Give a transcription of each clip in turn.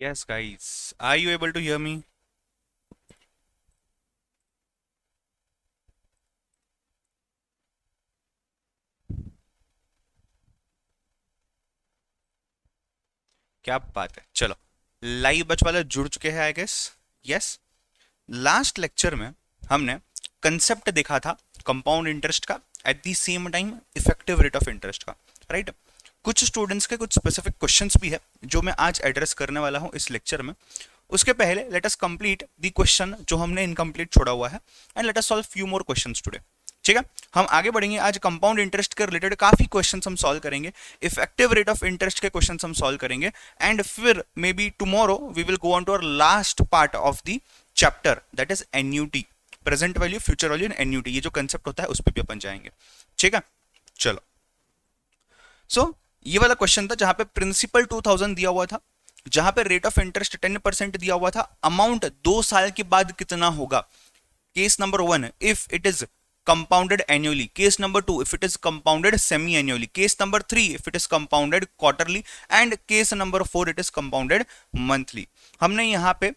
Yes, guys. Are you able to hear me? क्या बात है। चलो, लाइव बैच वाले जुड़ चुके हैं I guess. Yes. Last lecture में हमने कंसेप्ट देखा था कंपाउंड इंटरेस्ट का, at the same time effective rate of interest का। राइट। कुछ स्टूडेंट्स के कुछ स्पेसिफिक क्वेश्चंस भी है जो मैं आज एड्रेस करने वाला हूं इस लेक्चर में। उसके पहले let us complete the question जो हमने इनकम्प्लीट छोड़ा हुआ है, and let us solve few more questions today. ठीक है। हम आगे बढ़ेंगे। आज कंपाउंड इंटरेस्ट के रिलेटेड काफी क्वेश्चंस हम सॉल्व करेंगे, इफेक्टिव रेट ऑफ इंटरेस्ट के क्वेश्चंस हम सॉल्व करेंगे, एंड फिर maybe tomorrow we will go on to our last part of the chapter, that is annuity, present value, future value and annuity. ये जो concept होता है उस पर भी अपन जाएंगे। ठीक है। चलो। ये वाला क्वेश्चन था जहां पे प्रिंसिपल 2000 दिया हुआ था, जहां पे रेट ऑफ इंटरेस्ट 10% दिया हुआ था, अमाउंट 2 साल के बाद कितना होगा। Case number 1 if it is compounded annually, case number 2 if it is compounded semi annually, case number 3 if it is compounded quarterly, and case number 4 it is compounded monthly। हमने यहाँ पे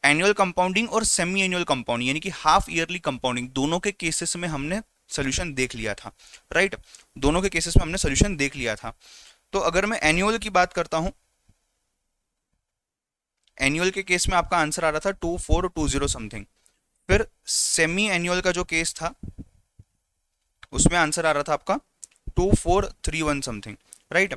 एनुअल कंपाउंडिंग और semi annual compounding यानी कि half yearly compounding दोनों के cases में हमने सोल्यूशन देख लिया था। राइट। दोनों के केसेस में हमने सोल्यूशन देख लिया था। तो अगर मैं एनुअल की बात करता हूं, एनुअल के केस में आपका आंसर आ रहा था 2420 समथिंग। फिर सेमी एनुअल का जो केस था उसमें आंसर आ रहा था आपका 2431 something. Right.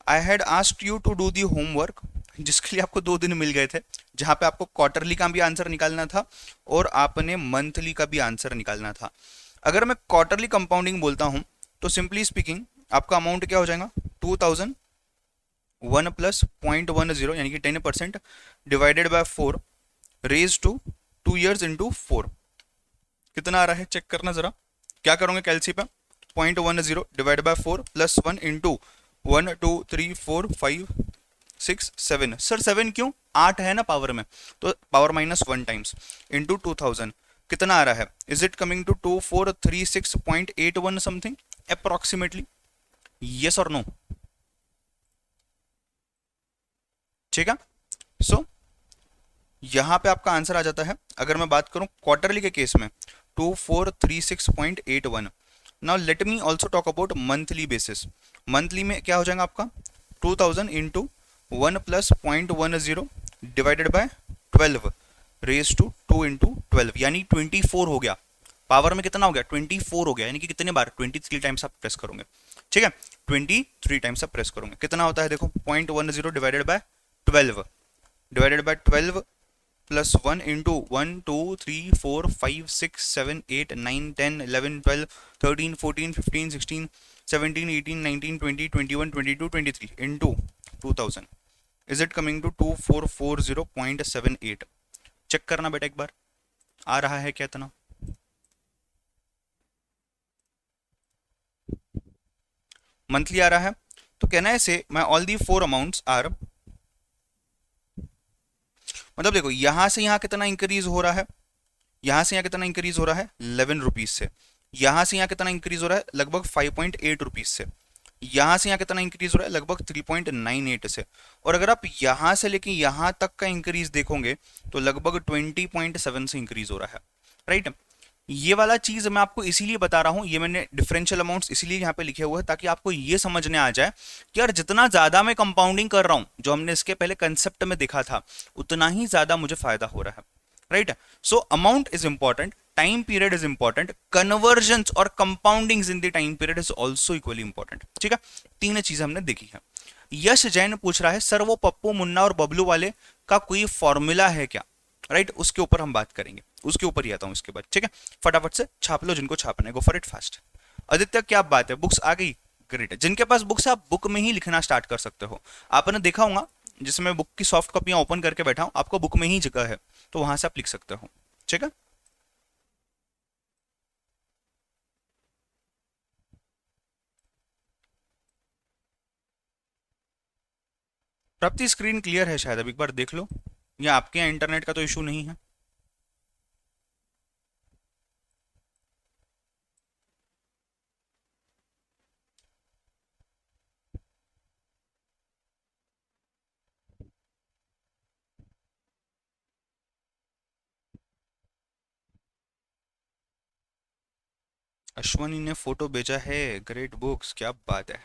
I had asked you to do the homework, जिसके लिए आपको 2 दिन मिल गए थे, जहां पे आपको क्वार्टरली का भी आंसर निकालना था और आपने मंथली का भी आंसर निकालना था। अगर मैं क्वार्टरली कंपाउंडिंग बोलता हूं तो सिंपली स्पीकिंग आपका अमाउंट क्या हो जाएगा, 2000 1 प्लस 0.10 यानी कि 10% divided by 4 raise to 2 years into 4। कितना आ रहा है चेक करना जरा। क्या करोगे कैलसी पे, 0.10 divide by 4 plus 1 into 1 2 3 4 5 6 7। Sir 7 क्यों, 8 है ना पावर में, तो पावर -1 टाइम्स इंटू 2000 कितना आ रहा है, is it coming to 2436.81 something approximately. Yes और नो। ठीक है। सो यहां पे आपका आंसर आ जाता है। अगर मैं बात करूं क्वार्टरली के केस में 2436.81। Now let me also talk about monthly basis. Monthly में क्या हो जाएगा आपका 2000 into 1 plus 0.10 divided by 12 raise to 2 into 12 यानी 24 हो गया। पावर में कितना हो गया, 24 हो गया, यानी कि कितने बार 23 टाइम्स आप प्रेस करोगे। ठीक है। 23 टाइम्स आप प्रेस करोगे, कितना होता है देखो, 0.10 divided by 12 divided by 12 plus 1 into 1 2 3 4 5 6 7 8 9 10 11 12 13 14 15 16 17 18 19 20 21 22 23 into 2000 is it coming to 2440.78। Check करना बेटा एक बार, आ रहा है क्या इतना। मंथली आ रहा है। तो कहना है say my all the 4 amounts are, मतलब देखो यहां से यहां कितना इंक्रीज हो रहा है, यहां से यहां कितना इंक्रीज हो रहा है 11 रुपीज से, यहां से यहां कितना इंक्रीज हो रहा है लगभग 5.8 रुपीज से, यहां से यहां कितना इंक्रीज हो रहा है लगभग 3.98 से, और अगर आप यहां से लेके यहां तक का इंक्रीज देखोगे तो लगभग 20.7 से इंक्रीज हो रहा है। राइट। ये वाला चीज मैं आपको इसीलिए बता रहा हूं, ये मैंने डिफरेंशियल अमाउंट्स इसीलिए यहां पे लिखे हुए हैं ताकि आपको ये समझने आ जाए कि यार जितना ज्यादा मैं कंपाउंडिंग कर रहा हूं, जो हमने इसके पहले कंसेप्ट में देखा था, उतना ही ज्यादा मुझे फायदा हो रहा है। Right. So amount is important, time period is important, conversion और compounding in the time period is also equally important. ठीक है। तीन चीजें हमने देखी है। यश जैन पूछ रहा है सर वो पप्पू मुन्ना और बबलू वाले का कोई फॉर्मूला है क्या। राइट। उसके ऊपर हम बात करेंगे, उसके ऊपर ही आता हूं इसके बाद। ठीक है। फटाफट से छाप लो जिनको छापना है, गो फॉर इट फास्ट। आदित्य क्या बात है, बुक्स आ गई, ग्रेट। जिनके पास बुक्स है आप बुक में ही लिखना स्टार्ट कर सकते हो। आपने देखा होगा जिसमें बुक की सॉफ्ट कॉपियां ओपन करके बैठा हूं, आपको बुक में ही जगह है, तो वहां से आप लिख सकते हो। ठीक है। प्राप्ति स्क्रीन क्लियर है शायद, अब एक बार देख लो, या आपके यहाँ इंटरनेट का तो इशू नहीं है। अश्वनी ने फोटो भेजा है, ग्रेट बुक्स, क्या बात है।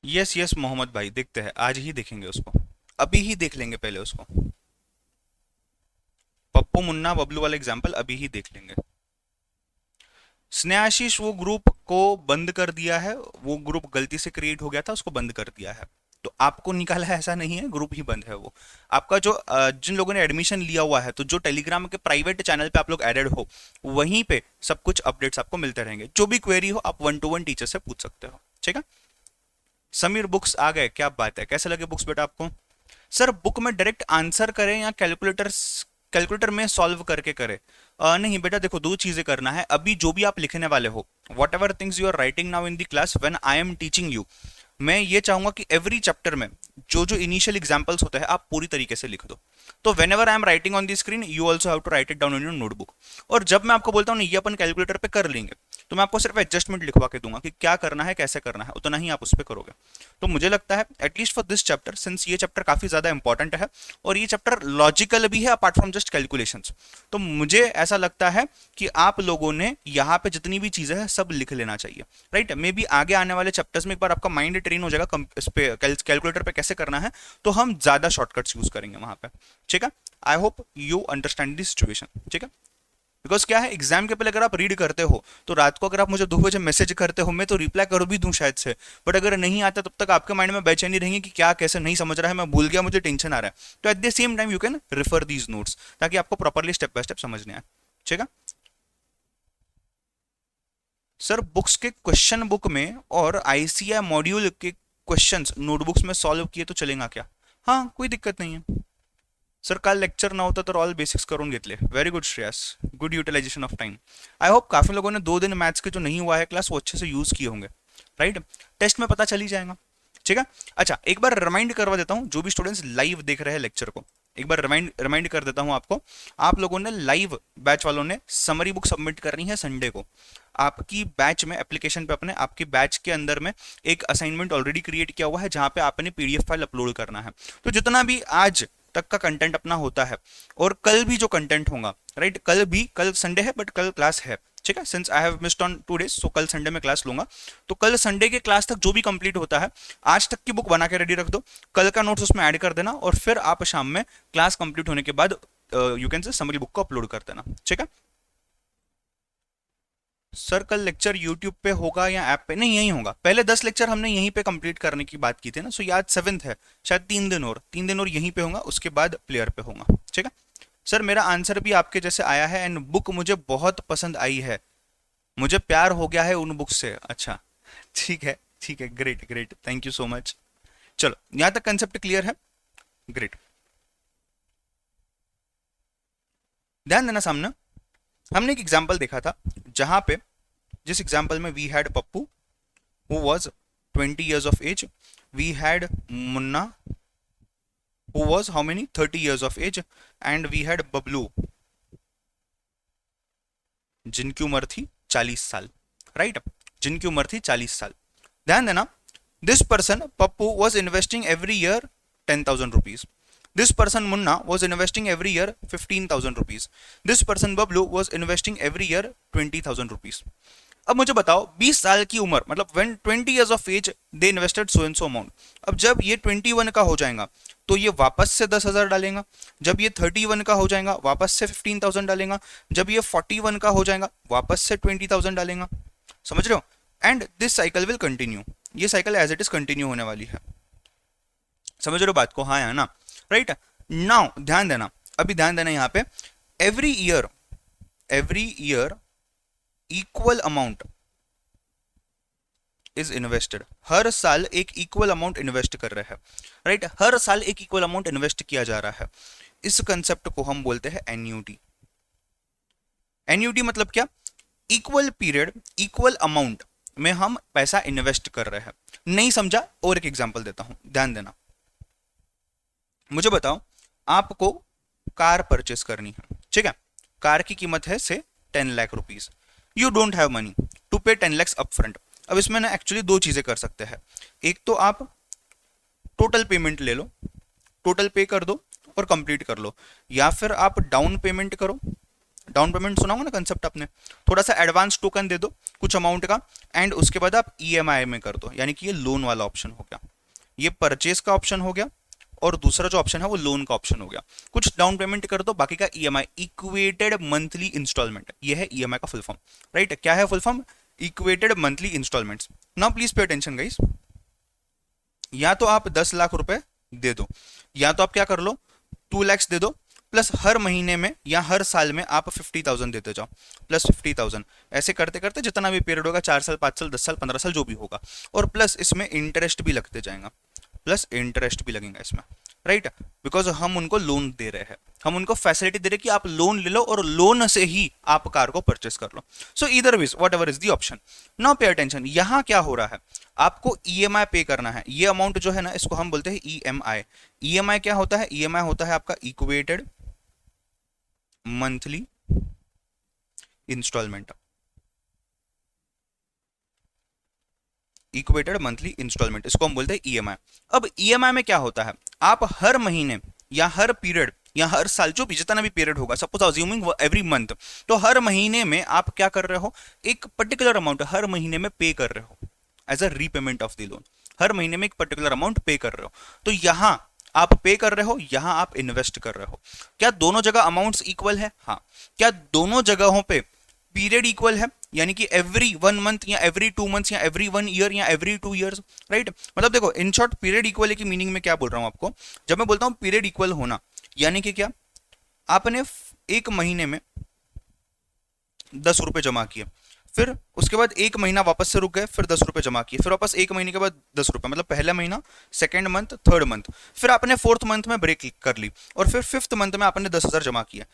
यस यस मोहम्मद भाई, देखते हैं, आज ही देखेंगे उसको, अभी ही देख लेंगे पहले उसको। पप्पू मुन्ना बबलू वाला एग्जाम्पल अभी ही देख लेंगे। स्नेहाशीष वो ग्रुप को बंद कर दिया है, वो ग्रुप गलती से क्रिएट हो गया था, उसको बंद कर दिया है। तो आपको निकाला है ऐसा नहीं है, ग्रुप ही बंद है वो। आपका जो जिन लोगों ने एडमिशन लिया हुआ है, तो जो टेलीग्राम के प्राइवेट चैनल पे आप लोग एडेड हो, वहीं पे सब कुछ अपडेट्स आपको मिलते रहेंगे। जो भी क्वेरी हो आप 1-to-1 टीचर से पूछ सकते हो, ठीक है। समीर बुक्स आ गए, क्या बात है, कैसे लगे बुक्स बेटा आपको? सर बुक में डायरेक्ट आंसर करें या कैलकुलेटर कैलकुलेटर में सॉल्व करके करें? नहीं बेटा, देखो दो चीजें करना है। अभी जो भी आप लिखने वाले हो, whatever things you are writing now in the class when I am teaching you, मैं ये चाहूंगा कि एवरी चैप्टर में जो जो इनिशियल एग्जांपल्स होते हैं आप पूरी तरीके से लिख दो। तो whenever I am writing on the screen you also have to write it down in your notebook. और जब मैं आपको बोलता हूँ ये अपन कैलकुलेटर पे कर लेंगे, तो मैं आपको सिर्फ एडजस्टमेंट लिखवा के दूंगा कि क्या करना है, कैसे करना है, उतना ही आप उस पर करोगे। तो मुझे लगता है at least for this chapter, since ये चैप्टर काफी ज्यादा इंपॉर्टेंट है और ये चैप्टर लॉजिकल भी है अपार्ट फ्रॉम जस्ट कैलकुलेशंस, तो मुझे ऐसा लगता है कि आप लोगों ने यहाँ पे जितनी भी चीजें हैं सब लिख लेना चाहिए, राइट। मे बी आगे आने वाले चैप्टर्स में एक बार आपका माइंड ट्रेन हो जाएगा इस पे कैलकुलेटर पे कैसे करना है, तो हम ज्यादा शॉर्टकट्स यूज करेंगे वहां पे, ठीक है। I hope you understand this situation, ठीक है। बिकॉज क्या है, एग्जाम के पहले अगर आप रीड करते हो, तो रात को अगर आप मुझे 2 बजे मैसेज करते हो, मैं तो रिप्लाई कर भी दूं शायद से, बट अगर नहीं आता तब तक आपके माइंड में बेचैनी रहेंगी कि क्या कैसे नहीं समझ रहा है, मैं भूल गया, मुझे टेंशन आ रहा है। तो eight the same time you can refer these notes, ताकि आपको प्रॉपरली स्टेप बाय स्टेप समझने आए, ठीक है। सर बुक्स के क्वेश्चन बुक में और आईसीआई मॉड्यूल के क्वेश्चंस नोटबुक्स में सॉल्व किए तो चलेगा क्या? हाँ, कोई दिक्कत नहीं है। सर काल लेक्चर नव्हता तर ऑल बेसिक्स करून घेतले, very good Shreyas, good utilization of time. I hope काफी लोगों ने 2 दिन मैथ्स के जो नहीं हुआ है क्लास वो अच्छे से यूज किए होंगे, राइट। टेस्ट में पता चल ही जाएगा, ठीक है। अच्छा, एक बार रिमाइंड करवा देता हूँ जो भी स्टूडेंट्स लाइव देख रहे हैं लेक्चर को, एक बार रिमाइंड कर देता हूँ आपको। आप लोगों ने लाइव बैच वालों ने समरी बुक सबमिट करनी है संडे को। आपकी बैच में एप्लीकेशन पे अपने आपकी बैच के अंदर में एक असाइनमेंट ऑलरेडी क्रिएट किया हुआ है जहां पे आपने पीडीएफ फाइल अपलोड करना है। तो जितना भी आज तक का कंटेंट अपना होता है और कल भी जो कंटेंट होगा, राइट, कल संडे है बट कल क्लास है, ठीक है। Since I have missed on 2 days, so कल संडे में क्लास लूंगा। तो कल संडे के क्लास तक जो भी कंप्लीट होता है, आज तक की बुक बना के रेडी रख दो, कल का नोट्स उसमें ऐड कर देना और फिर आप शाम में क्लास कंप्लीट होने के बाद you can say summary book को अपलोड कर देना, ठीक है। सर कल लेक्चर यूट्यूब पे होगा या ऐप पे? नहीं, यहीं होगा। पहले 10 लेक्चर हमने यहीं पे कंप्लीट करने की बात की थी ना, सो ये आज 7th है, शायद 3 दिन और यहीं पे होगा, उसके बाद प्लेयर पे होगा, ठीक है। सर मेरा आंसर भी आपके जैसे आया है एंड बुक मुझे बहुत पसंद आई है, मुझे प्यार हो गया है उन बुक से। अच्छा, ठीक है ठीक है, great great, thank you so much. चलो, यहां तक कंसेप्ट क्लियर है, ग्रेट। ध्यान देना सामने, हमने एक एग्जाम्पल देखा था जहां पे, जिस एग्जाम्पल में we had Pappu who was 20 years of age, we had Munna who was how many 30 years of age, and we had Bablu जिनकी उम्र थी 40 साल, राइट, जिनकी उम्र थी 40 साल। ध्यान देना, this person Pappu was investing every year 10,000 rupees, this person Munna was investing every year 15,000 rupees, this person Bablu was investing every year 20,000 rupees। अब मुझे बताओ 20 साल की उम्र, मतलब when 20 years of age they invested so and so amount. अब जब ये 21 का हो जाएगा तो ये वापस से 10,000 डालेगा, जब ये 31 का हो जाएगा वापस से 15,000 डालेगा, जब ये 41 का हो जाएगा वापस से 20,000 डालेगा, समझ रहे हो। And this cycle will continue, ये cycle as it is continue होने वाली है, समझ रहे हो बात को, हाँ या ना, राइट। नाउ ध्यान देना, अभी ध्यान देना यहाँ पे, every year equal amount is invested, हर साल एक इक्वल अमाउंट इन्वेस्ट कर रहे हैं, राइट, हर साल एक इक्वल अमाउंट इन्वेस्ट किया जा रहा है। इस कंसेप्ट को हम बोलते हैं एन्यूटी। एन्यूटी मतलब क्या? इक्वल पीरियड इक्वल अमाउंट में हम पैसा इन्वेस्ट कर रहे हैं। नहीं समझा, और एक एग्जांपल देता हूं, ध्यान देना। मुझे बताओ, आपको कार परचेस करनी है, ठीक है, कार की कीमत है से 10 lakh rupees, you don't have money to pay 10 lakhs upfront. अब इसमें ना एक्चुअली दो चीजें कर सकते हैं, एक तो आप टोटल पेमेंट ले लो, टोटल पे कर दो और कंप्लीट कर लो, या फिर आप डाउन पेमेंट करो। डाउन पेमेंट सुना होगा ना कंसेप्ट आपने, थोड़ा सा एडवांस टोकन दे दो कुछ अमाउंट का, एंड उसके बाद आप ईएमआई में कर दो, यानी कि ये लोन वाला ऑप्शन हो गया, ये परचेस का ऑप्शन हो गया, और दूसरा जो ऑप्शन है वो लोन का ऑप्शन हो गया। कुछ डाउन पेमेंट कर दो, बाकी का ईएमआई, इक्वेटेड मंथली इंस्टॉलमेंट, ये है ईएमआई का फुल फॉर्म, राइट। क्या है full form? Equated monthly installments. Now please pay attention guys, या तो आप 10 लाख रुपए दे दो, या तो आप क्या कर लो 2 lakhs दे दो, प्लस हर महीने में या हर साल में आप 50,000 देते जाओ, प्लस 50,000, ऐसे करते करते जितना भी पीरियड होगा, 4 साल 5 साल 10 साल 15 साल जो भी होगा, और प्लस इसमें इंटरेस्ट भी लगते जाएगा, प्लस इंटरेस्ट भी लगेगा इसमें, राइट। बिकॉज हम उनको लोन दे रहे हैं, हम उनको फैसिलिटी दे रहे हैं कि आप लोन ले लो और लोन से ही आप कार को परचेस कर लो। So either ways whatever is the option. Now pay attention, यहां क्या हो रहा है, आपको ईएमआई पे करना है, ये अमाउंट जो है ना इसको हम बोलते हैं ईएमआई। ईएमआई क्या होता है? ईएमआई होता है आपका equated monthly installment, equated monthly installment, इसको हम बोलते हैं ईएमआई। अब ईएमआई में क्या होता है, आप हर महीने या हर पीरियड या हर साल, जो भी जितना भी पीरियड होगा, सपोज अज्यूमिंग एवरी मंथ, तो हर महीने में आप क्या कर रहे हो, एक पर्टिकुलर अमाउंट हर महीने में पे कर रहे हो as a repayment of the loan, हर महीने में एक पर्टिकुलर अमाउंट पे कर रहे हो। तो यहां आप पे कर रहे हो, यहां आप इन्वेस्ट कर रहे हो। क्या दोनों जगह अमाउंट्स इक्वल है? हाँ। क्या दोनों जगहों पे पीरियड इक्वल है, यानी कि एवरी 1 मंथ या एवरी 2 मंथ्स या एवरी 1 ईयर या एवरी 2 ईयर्स, राइट। मतलब देखो इन शॉर्ट पीरियड इक्वल की मीनिंग में क्या बोल रहा हूं आपको, जब मैं बोलता हूं पीरियड इक्वल होना, यानी कि क्या, आपने एक महीने में 10 रुपए जमा किए, फिर उसके बाद एक महीना वापस से रुक गए, फिर 10 रुपए जमा किए, फिर वापस एक महीने के बाद 10 रुपए, मतलब पहला महीना, सेकेंड मंथ, थर्ड मंथ, फिर आपने फोर्थ मंथ में ब्रेक कर ली, और फिर फिफ्थ मंथ में आपने 10,000 जमा किया।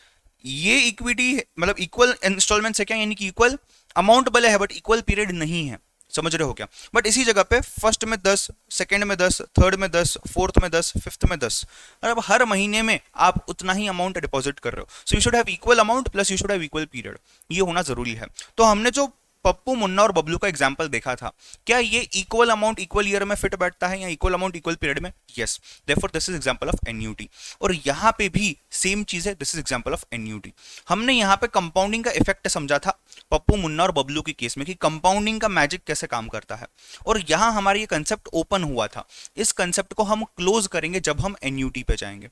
ये इक्विटी मतलब इक्वल इंस्टॉलमेंट है क्या, यानी कि इक्वल अमाउंट भले है बट इक्वल पीरियड नहीं है, समझ रहे हो क्या। बट इसी जगह पे फर्स्ट में 10, सेकंड में 10, थर्ड में 10, फोर्थ में 10, फिफ्थ में 10, मतलब हर महीने में आप उतना ही अमाउंट डिपॉजिट कर रहे हो। So you should have equal amount plus you should have equal period, ये होना जरूरी है। तो हमने जो पप्पू मुन्ना और बबलू का एग्जाम्पल देखा था, क्या ये इक्वल अमाउंट इक्वल ईयर में फिट बैठता है या इक्वल अमाउंट इक्वल पीरियड में? Yes, therefore this is example of annuity. और यहां पे भी सेम चीज है, this is example of annuity. हमने यहां पे कंपाउंडिंग का इफेक्ट समझा था पप्पू मुन्ना और बबलू के केस में, कि कंपाउंडिंग का मैजिक कैसे काम करता है, और यहां हमारा ये कंसेप्ट ओपन हुआ था। इस कंसेप्ट को हम क्लोज करेंगे जब हम एन्युटी पे जाएंगे।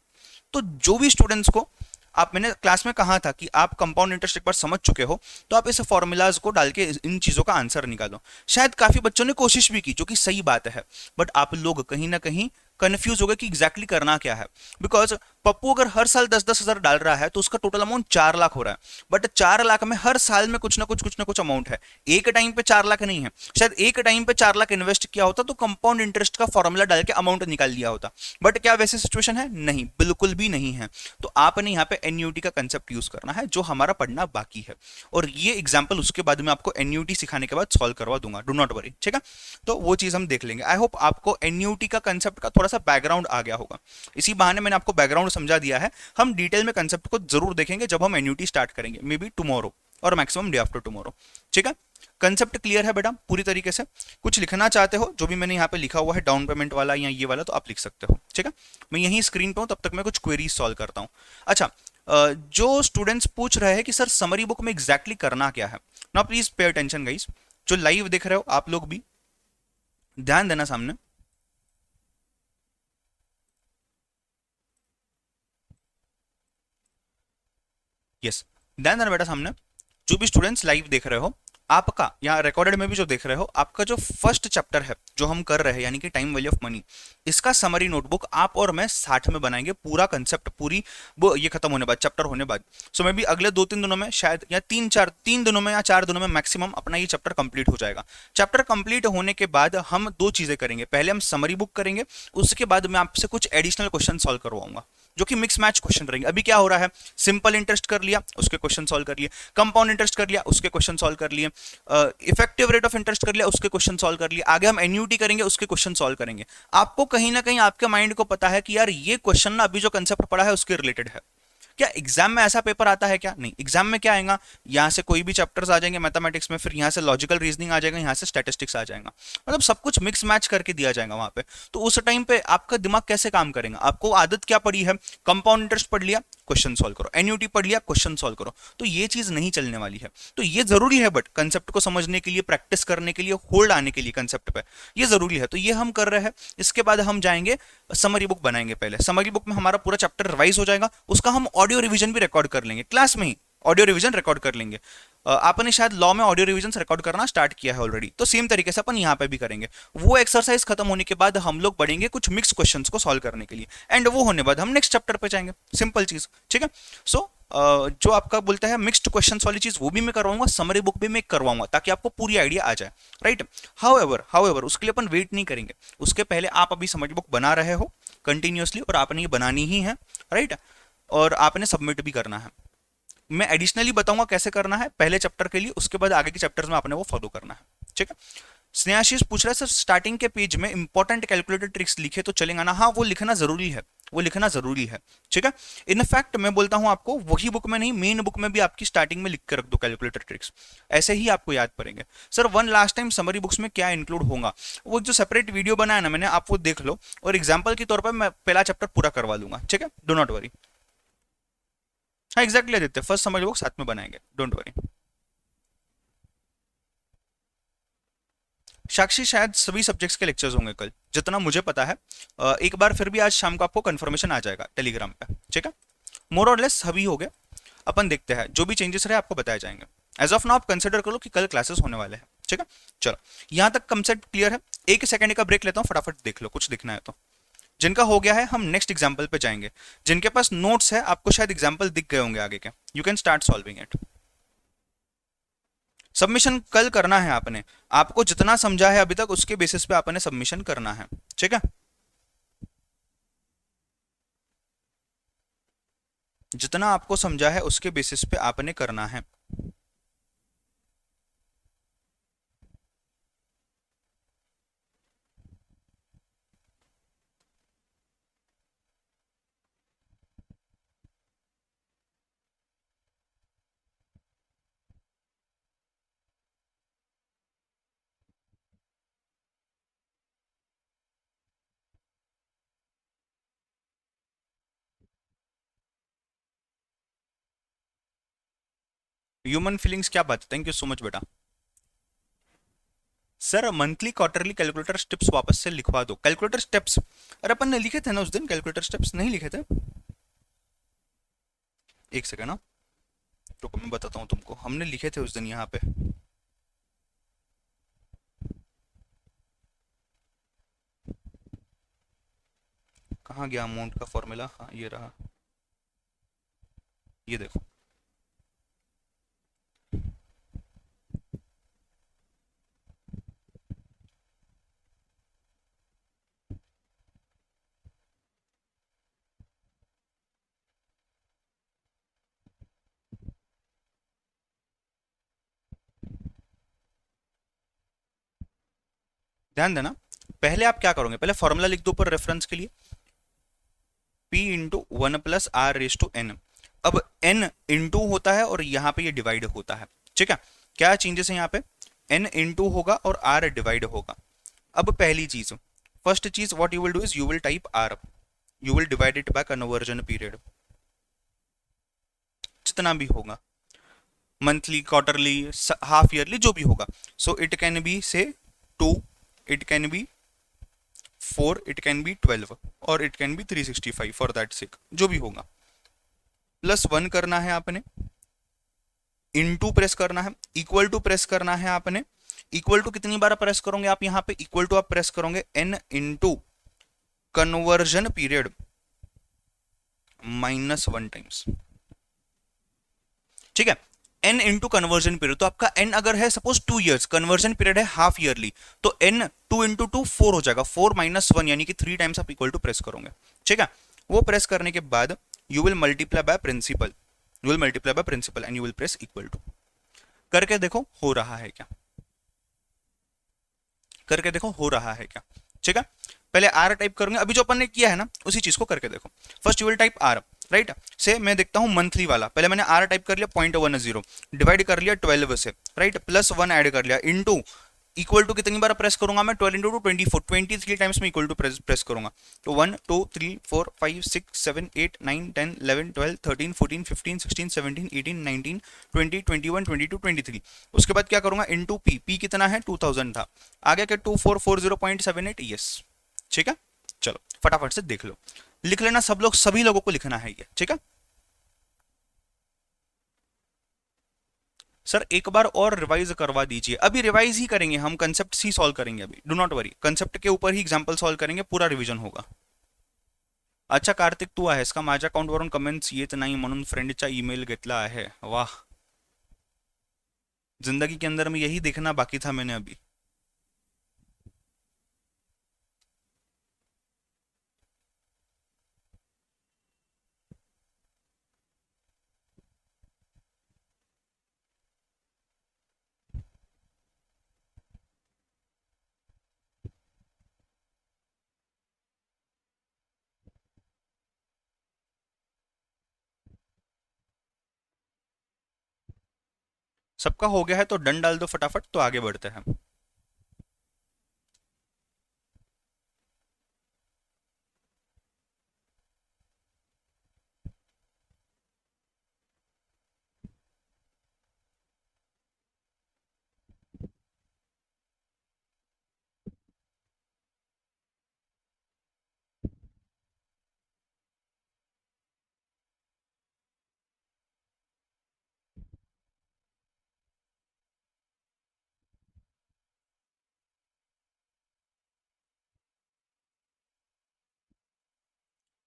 तो जो भी स्टूडेंट्स को आप, मैंने क्लास में कहा था कि आप कंपाउंड इंटरेस्ट एक बार समझ चुके हो, तो आप इस फॉर्मूलाज को डाल के इन चीजों का आंसर निकालो। शायद काफी बच्चों ने कोशिश भी की, जो कि सही बात है, बट आप लोग कहीं ना कहीं कंफ्यूज हो गए कि एग्जैक्टली करना क्या है। बिकॉज पप्पू अगर हर साल 10-10 हजार डाल रहा है तो उसका टोटल अमाउंट 4 लाख हो रहा है, बट 4 लाख में हर साल में कुछ ना कुछ अमाउंट है। एक टाइम पे 4 लाख नहीं है, शायद एक टाइम पे 4 लाख इन्वेस्ट किया होता तो कंपाउंड इंटरेस्ट का फॉर्मूला डाल के अमाउंट निकाल लिया होता। बट क्या वैसे सिचुएशन है? नहीं, बिल्कुल भी नहीं है। तो आपने यहाँ पे एन्युटी का कंसेप्ट यूज करना है, जो हमारा पढ़ना बाकी है, और ये एग्जाम्पल उसके बाद में आपको एन्युटी सिखाने के बाद सॉल्व करवा दूंगा, डू नॉट वरी, ठीक है। तो वो चीज हम देख लेंगे। आई होप आपको एन्युटी का कंसेप्ट का थोड़ा सा बैकग्राउंड आ गया होगा। इसी बहाने मैंने आपको बैकग्राउंड समझा दिया है। हम डिटेल में कंसेप्ट को जरूर देखेंगे जब हम एन्युटी स्टार्ट करेंगे, मे बी टुमारो और मैक्सिमम डे आफ्टर टुमारो, ठीक है। कंसेप्ट क्लियर है बेटा पूरी तरीके से? कुछ लिखना चाहते हो, जो भी मैंने यहाँ पे लिखा हुआ है डाउन पेमेंट वाला या ये वाला, तो आप लिख सकते हो, ठीक है। मैं यहीं स्क्रीन पे हूँ, तब तक मैं कुछ क्वेरीज सॉल्व करता हूँ। अच्छा, जो स्टूडेंट्स पूछ रहे हैं कि सर समरी बुक में एग्जैक्टली करना क्या है, now please pay attention guys. जो लाइव देख रहे हो आप लोग भी ध्यान देना सामने। यस, ध्यान देना बेटा सामने। जो भी स्टूडेंट्स लाइव देख रहे हो, आपका यहाँ रिकॉर्डेड में भी जो देख रहे हो, आपका जो फर्स्ट चैप्टर है जो हम कर रहे हैं, यानी कि टाइम वैल्यू ऑफ मनी, इसका समरी नोटबुक आप और मैं साथ में बनाएंगे, पूरा कंसेप्ट पूरी वो ये खत्म होने बाद, चैप्टर होने बाद। सो मैं भी अगले 2-3 दिनों में शायद, या 3 दिनों में या 4 दिनों में मैक्सिमम अपना ये चैप्टर कंप्लीट हो जाएगा। चैप्टर कंप्लीट होने के बाद हम 2 चीजें करेंगे, पहले हम समरी बुक करेंगे, उसके बाद मैं आपसे कुछ एडिशनल क्वेश्चन सॉल्व करवाऊंगा, जो कि मिक्स मैच क्वेश्चन रहेंगे। अभी क्या हो रहा है, सिंपल इंटरेस्ट कर लिया, उसके क्वेश्चन सॉल्व कर लिए, कंपाउंड इंटरेस्ट कर लिया, उसके क्वेश्चन सॉल्व कर लिए, इफेक्टिव रेट ऑफ इंटरेस्ट कर लिया, उसके क्वेश्चन सॉल्व कर लिए, आगे हम एन्युटी करेंगे, उसके क्वेश्चन सॉल्व करेंगे। आपको कहीं ना कहीं आपके माइंड को पता है कि यार ये क्वेश्चन ना अभी जो कंसेप्ट पढ़ा है उसके रिलेटेड है, क्या एग्जाम में ऐसा पेपर आता है क्या? नहीं, एग्जाम में क्या आएगा, यहाँ से कोई भी चैप्टर्स आ जाएंगे मैथमेटिक्स में, फिर यहाँ से लॉजिकल रीजनिंग आ जाएगा, यहाँ से स्टैटिस्टिक्स आ जाएगा, मतलब सब कुछ मिक्स मैच करके दिया जाएगा वहां पे। तो उस टाइम पे आपका दिमाग कैसे काम करेगा? आपको आदत क्या पड़ी है, कंपाउंड इंटरेस्ट पढ़ लिया, क्वेश्चन सॉल्व करो, एन्युटी पढ़ लिया, क्वेश्चन सॉल्व करो, तो ये चीज नहीं चलने वाली है। तो ये जरूरी है, बट कंसेप्ट को समझने के लिए, प्रैक्टिस करने के लिए, होल्ड आने के लिए कंसेप्ट पे ये जरूरी है। तो ये हम कर रहे हैं। इसके बाद हम जाएंगे समरी बुक बनाएंगे। पहले समरी बुक में हमारा पूरा चैप्टर रिवाइज हो जाएगा, उसका हम ऑडियो रिवीजन भी रिकॉर्ड कर लेंगे, क्लास में ही ऑडियो रिवीजन रिकॉर्ड कर लेंगे। आपने शायद लॉ में ऑडियो रिवीजन रिकॉर्ड करना स्टार्ट किया है ऑलरेडी, तो सेम तरीके से अपन यहाँ पे भी करेंगे। वो एक्सरसाइज खत्म होने के बाद हम लोग बढ़ेंगे कुछ मिक्स क्वेश्चंस को सॉल्व करने के लिए, एंड वो होने बाद हम नेक्स्ट चैप्टर पे जाएंगे। सिंपल चीज, ठीक है। सो जो आपका बोलता है मिक्स्ड क्वेश्चन वाली चीज, वो भी मैं करवाऊंगा, समरी बुक भी मैं करवाऊंगा, ताकि आपको पूरी आइडिया आ जाए, राइट। हाउएवर उसके लिए अपन वेट नहीं करेंगे, उसके पहले आप अभी समरी बुक बना रहे हो कंटिन्यूअसली, और आपने ये बनानी ही है, राइट, और आपने सबमिट भी करना है। मैं एडिशनली बताऊंगा कैसे करना है पहले चैप्टर के लिए, उसके बाद आगे के चैप्टर्स में आपने वो फॉलो करना है, ठीक है। स्नेहाशीष पूछ रहा है सर स्टार्टिंग के पेज में इंपॉर्टेंट कैलकुलेटर ट्रिक्स लिखे तो चलेगा ना? हाँ, वो लिखना जरूरी है, वो लिखना जरूरी है, ठीक है। इनफैक्ट मैं बोलता हूं आपको, वही बुक में नहीं, मेन बुक में भी आपकी स्टार्टिंग में लिख कर रख दो कैलकुलेटर ट्रिक्स, ऐसे ही आपको याद पड़ेंगे। Sir one last time summary books में क्या इंक्लूड होगा? वो जो सेपरेट वीडियो बनाया ना मैंने, आप वो देख लो, और एग्जाम्पल के तौर पर मैं पहला चैप्टर पूरा करवा लूंगा, ठीक है, डो नॉट वरी। हाँ exactly Aditya, first summary book साथ में बनाएंगे, डोंट वरी। साक्षी शायद सभी सब्जेक्ट्स के लेक्चर्स होंगे कल, जितना मुझे पता है। एक बार फिर भी आज शाम को आपको कंफर्मेशन आ जाएगा टेलीग्राम पे, ठीक है। मोर और लेस सभी हो गए, अपन देखते हैं जो भी चेंजेस रहे आपको बताए जाएंगे। एज ऑफ नाउ आप कंसिडर करो कि कल क्लासेस होने वाले हैं, ठीक है। चलो यहां तक कंसेप्ट क्लियर है। एक सेकंड का ब्रेक लेता हूं, फटाफट देख लो कुछ दिखना है तो। जिनका हो गया है हम नेक्स्ट एग्जाम्पल पे जाएंगे। जिनके पास नोट्स है, आपको शायद एग्जाम्पल दिख गए होंगे आगे के, you can start solving it. Submission कल करना है आपने, आपको जितना समझा है अभी तक उसके बेसिस पे आपने सबमिशन करना है, ठीक है। जितना आपको समझा है उसके बेसिस पे आपने करना है। ह्यूमन फीलिंग्स क्या बात है, थैंक यू सो मच बेटा। Sir monthly quarterly calculator steps वापस से लिखवा दो। कैलकुलेटर स्टेप्स, अरे अपन ने लिखे थे ना उस दिन, कैलकुलेटर स्टेप्स नहीं लिखे थे? एक सेकंड ना, तो मैं बताता हूँ तुमको, हमने लिखे थे उस दिन यहाँ पे। कहाँ गया अमाउंट का फॉर्मूला? हाँ ये रहा, ये देखो। ध्यान देना, पहले आप क्या करोगे, पहले फॉर्मूला लिख दो ऊपर रेफरेंस के लिए, P into one plus are raise to n. अब n इंटू होता है और यहाँ पे ये डिवाइड होता है, ठीक है। क्या चेंजेस है यहाँ पे, n इंटू होगा और r डिवाइड होगा। अब पहली चीज, फर्स्ट चीज what you will do is you will type r, you will divide it by conversion period, जितना भी होगा, मंथली, क्वार्टरली, हाफ ईयरली, जो भी होगा। So it can be say 2, it can be 4, it can be 12, और it can be 365 for that sake, जो भी होगा। प्लस 1 करना है आपने, इनटू प्रेस करना है, इक्वल टू प्रेस करना है आपने। इक्वल टू कितनी बार प्रेस करोगे आप यहाँ पे, इक्वल टू आप प्रेस करोगे n into conversion period -1 times, ठीक है। n इंटू कन्वर्जन पीरियड, तो आपका n अगर है सपोज 2 इयर्स, कन्वर्जन पीरियड है हाफ ईयरली, तो n 2 इंटू 2 4 हो जाएगा, 4 - 1 यानी कि 3 टाइम्स आप इक्वल टू प्रेस करोगे, ठीक है। वो प्रेस करने के बाद you will multiply by principal, you will multiply by principal and you will press equal to. करके देखो हो रहा है क्या, करके देखो हो रहा है क्या, ठीक है। पहले r टाइप करोगे, अभी जो अपन ने किया है ना उसी चीज को करके देखो। First you will type r, right से मैं देखता हूँ मंथली वाला, पहले मैंने आर टाइप कर लिया 0.10 डिवाइड कर लिया 12 से, राइट प्लस 1 ऐड कर लिया इनटू इक्वल टू कितनी बार प्रेस करूंगा मैं 12 इंटू 24 23 टाइम्स में इक्वल टू प्रेस करूंगा तो 1 2 3 4 5 6 7 8 9 10 11 12 13 14 15 16 17 18 19 20 21 22 23 उसके बाद क्या करूंगा इनटू पी, पी कितना है 2000 था, आ गया क्या 2440.78, यस ठीक है। चलो फटाफट से देख लो, लिख लेना सब लोग, सभी लोगों को लिखना है ये, ठीक है। सर एक बार और रिवाइज करवा दीजिए, अभी रिवाइज ही करेंगे हम, कंसेप्ट ही सॉल्व करेंगे अभी, डू नॉट वरी, कंसेप्ट के ऊपर ही एग्जांपल सॉल्व करेंगे, पूरा रिवीजन होगा। अच्छा कार्तिक तू आहेस का, माझ्या अकाउंटवरून कमेंट्स येत नाही म्हणून फ्रेंडचा ईमेल घेतला आहे, वाह, जिंदगी के अंदर में यही देखना बाकी था मैंने अभी। सबका हो गया है तो डन डाल दो फटाफट, तो आगे बढ़ते हैं।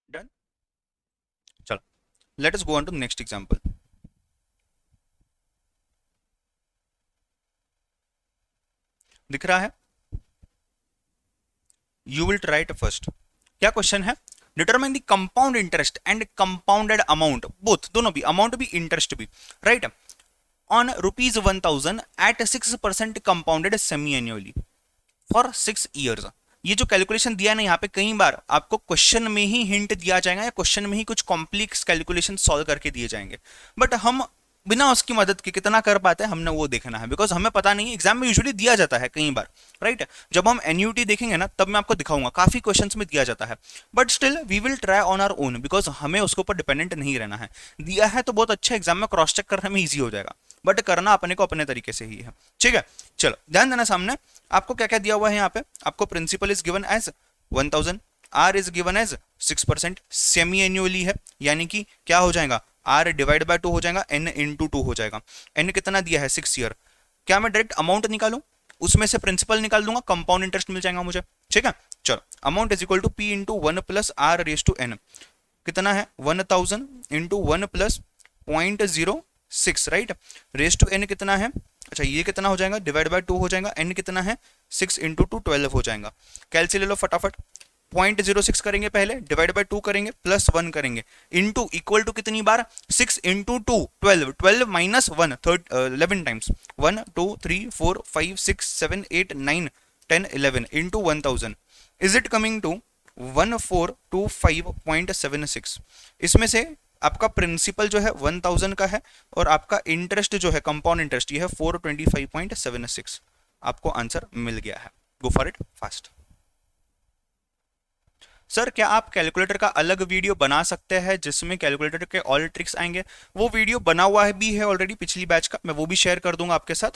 डन, चलो let us go on to next example. दिख रहा है, यू विल राइट फर्स्ट, क्या क्वेश्चन है, determine the compound interest and compounded amount, both दोनों भी, अमाउंट भी इंटरेस्ट भी, right on rupees 1000 at 6% compounded semi annually for 6 years। ये जो कैलकुलेशन दिया है ना यहाँ पे, कई बार आपको क्वेश्चन में ही हिंट दिया जाएगा या क्वेश्चन में ही कुछ कॉम्प्लेक्स कैलकुलेशन सॉल्व करके दिए जाएंगे, बट हम बिना उसकी मदद के कितना कर पाते हैं हमने वो देखना है, बिकॉज हमें पता नहीं, एग्जाम में यूजुअली दिया जाता है कई बार, राइट जब हम एनयूटी देखेंगे ना तब मैं आपको दिखाऊंगा, काफी क्वेश्चंस में दिया जाता है, but still we will try on our own, because हमें उसके ऊपर डिपेंडेंट नहीं रहना है, दिया है तो बहुत अच्छा, एग्जाम में क्रॉस चेक करने में ईजी हो जाएगा, बट करना अपने को अपने तरीके से ही है, ठीक है। चलो ध्यान देना, सामने आपको क्या क्या दिया हुआ है, यहाँ पे आपको principal is given as 1000, r is given as 6%, semi annually है, यानी कि क्या हो जाएगा, आर डिवाइड बाय 2 हो जाएगा, एन इंटू 2 हो जाएगा, एन कितना दिया है 6 ईयर, क्या मैं डायरेक्ट अमाउंट निकालूं, उसमें से प्रिंसिपल निकाल दूंगा, कंपाउंड इंटरेस्ट मिल जाएगा मुझे, ठीक है। चलो amount is equal to p into 1 plus are raise to n, कितना है 1000 into 1 plus 0.06, right raise to n कितना है, अच्छा ये कितना हो जाएगा, डिवाइड बाय 2 हो जाएगा, एन कितना है 6 इंटू 2 12 हो जाएगा, कैलसी ले लो फटाफट, 0.06 करेंगे पहले, डिवाइड बाय 2 करेंगे, प्लस 1 करेंगे, इंटू इक्वल टू कितनी बार 6 into 2 12, 12 minus 1 11 times, 1 2 3 4 5 6 7 8 9 10 11 into 1000, is it coming to 1425.76, इसमें से आपका प्रिंसिपल जो है 1000 का है और आपका इंटरेस्ट जो है कंपाउंड इंटरेस्ट ये है 425.76, आपको आंसर मिल गया है, गो फॉर इट फास्ट। सर क्या आप कैलकुलेटर का अलग वीडियो बना सकते हैं जिसमें कैलकुलेटर के ऑल ट्रिक्स आएंगे, वो वीडियो बना हुआ है भी है ऑलरेडी पिछली बैच का, मैं वो भी शेयर कर दूंगा आपके साथ,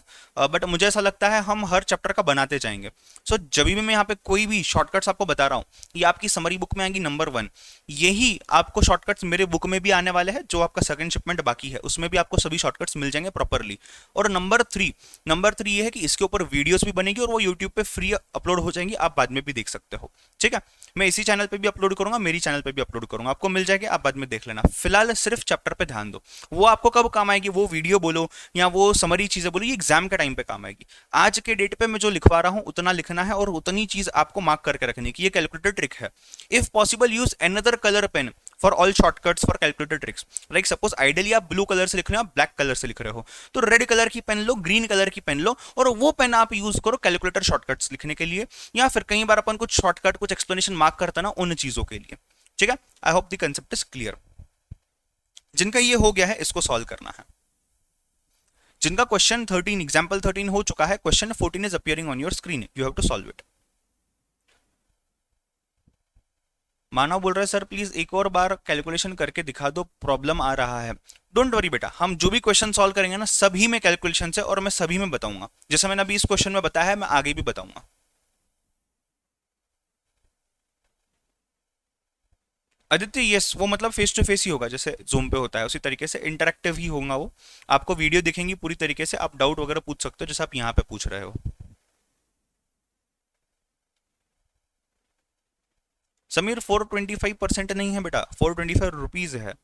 बट मुझे ऐसा लगता है हम हर चैप्टर का बनाते जाएंगे। सो जब भी मैं यहाँ पे कोई भी शॉर्टकट्स आपको बता रहा हूँ, ये आपकी समरी बुक में आएंगी नंबर 1, यही आपको शॉर्टकट्स मेरे बुक में भी आने वाले हैं, जो आपका सेकंड शिपमेंट बाकी है उसमें भी आपको सभी शॉर्टकट्स मिल जाएंगे प्रॉपरली। और नंबर 3 ये है कि इसके ऊपर वीडियोस भी बनेगी और वो यूट्यूब पे फ्री अपलोड हो जाएंगी, आप बाद में भी देख सकते हो, ठीक है। मैं इसी चैनल पे भी अपलोड करूंगा, मेरी चैनल पे भी अपलोड करूंगा, आपको मिल जाएगी, आप बाद में देख लेना, फिलहाल सिर्फ चैप्टर पे ध्यान दो, वो आपको कब काम आएगी, वो वीडियो बोलो या वो समरी चीजें बोलो, ये एग्जाम के टाइम पे काम आएगी। आज के डेट पे मैं जो लिखवा रहा हूं उतना लिखना है और उतनी चीज आपको मार्क करके रखनी है कि ये कैलकुलेटर ट्रिक है। If possible use another colour pen for all shortcuts for calculator tricks, like suppose ideally आप ब्लू कलर से लिख रहे हो, आप ब्लैक कलर से लिख रहे हो, तो रेड कलर की पेन लो, ग्रीन कलर की पेन लो और वो पेन आप यूज करो कैलकुलेटर शॉर्टकट्स लिखने के लिए, या फिर कई बार अपन कुछ शॉर्टकट कुछ एक्सप्लेनेशन मार्क करता ना उन चीजों के लिए, ठीक है। I hope the concept is clear. जिनका ये हो गया है इसको सॉल्व करना है। जिनका क्वेश्चन 13 एग्जाम्पल 13 हो चुका है, question 14 is appearing on your screen, you have to solve it. मानव बोल रहा है सर प्लीज एक और बार कैलकुलेशन करके दिखा दो, प्रॉब्लम आ रहा है। डोंट वरी बेटा, हम जो भी क्वेश्चन सॉल्व करेंगे ना सभी में कैलकुलेशन से, और मैं सभी में बताऊंगा, जैसे मैंने अभी इस क्वेश्चन में बताया है मैं आगे भी बताऊंगा। आदित्य यस, वो मतलब फेस टू फेस ही होगा, जैसे जूम पे होता है उसी तरीके से इंटरेक्टिव ही होगा वो। आपको वीडियो दिखेंगी पूरी तरीके से, आप डाउट वगैरह पूछ सकते हो जैसे आप यहाँ पे पूछ रहे हो। समीर 425% नहीं है बेटा, 425 रुपीज है।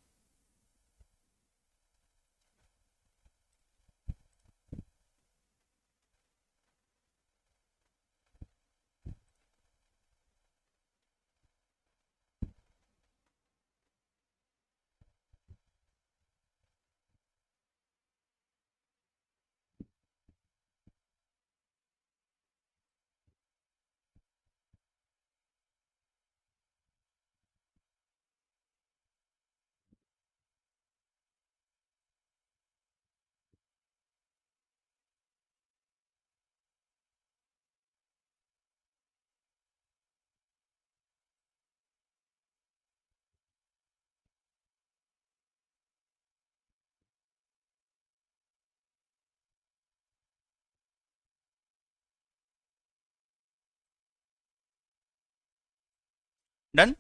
डन।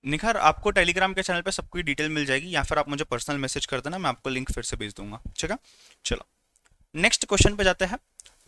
निखर आपको टेलीग्राम के चैनल पे सबकी डिटेल मिल जाएगी, या फिर आप मुझे पर्सनल मैसेज कर देना, मैं आपको लिंक फिर से भेज दूंगा, ठीक है। चलो नेक्स्ट क्वेश्चन पे जाते हैं।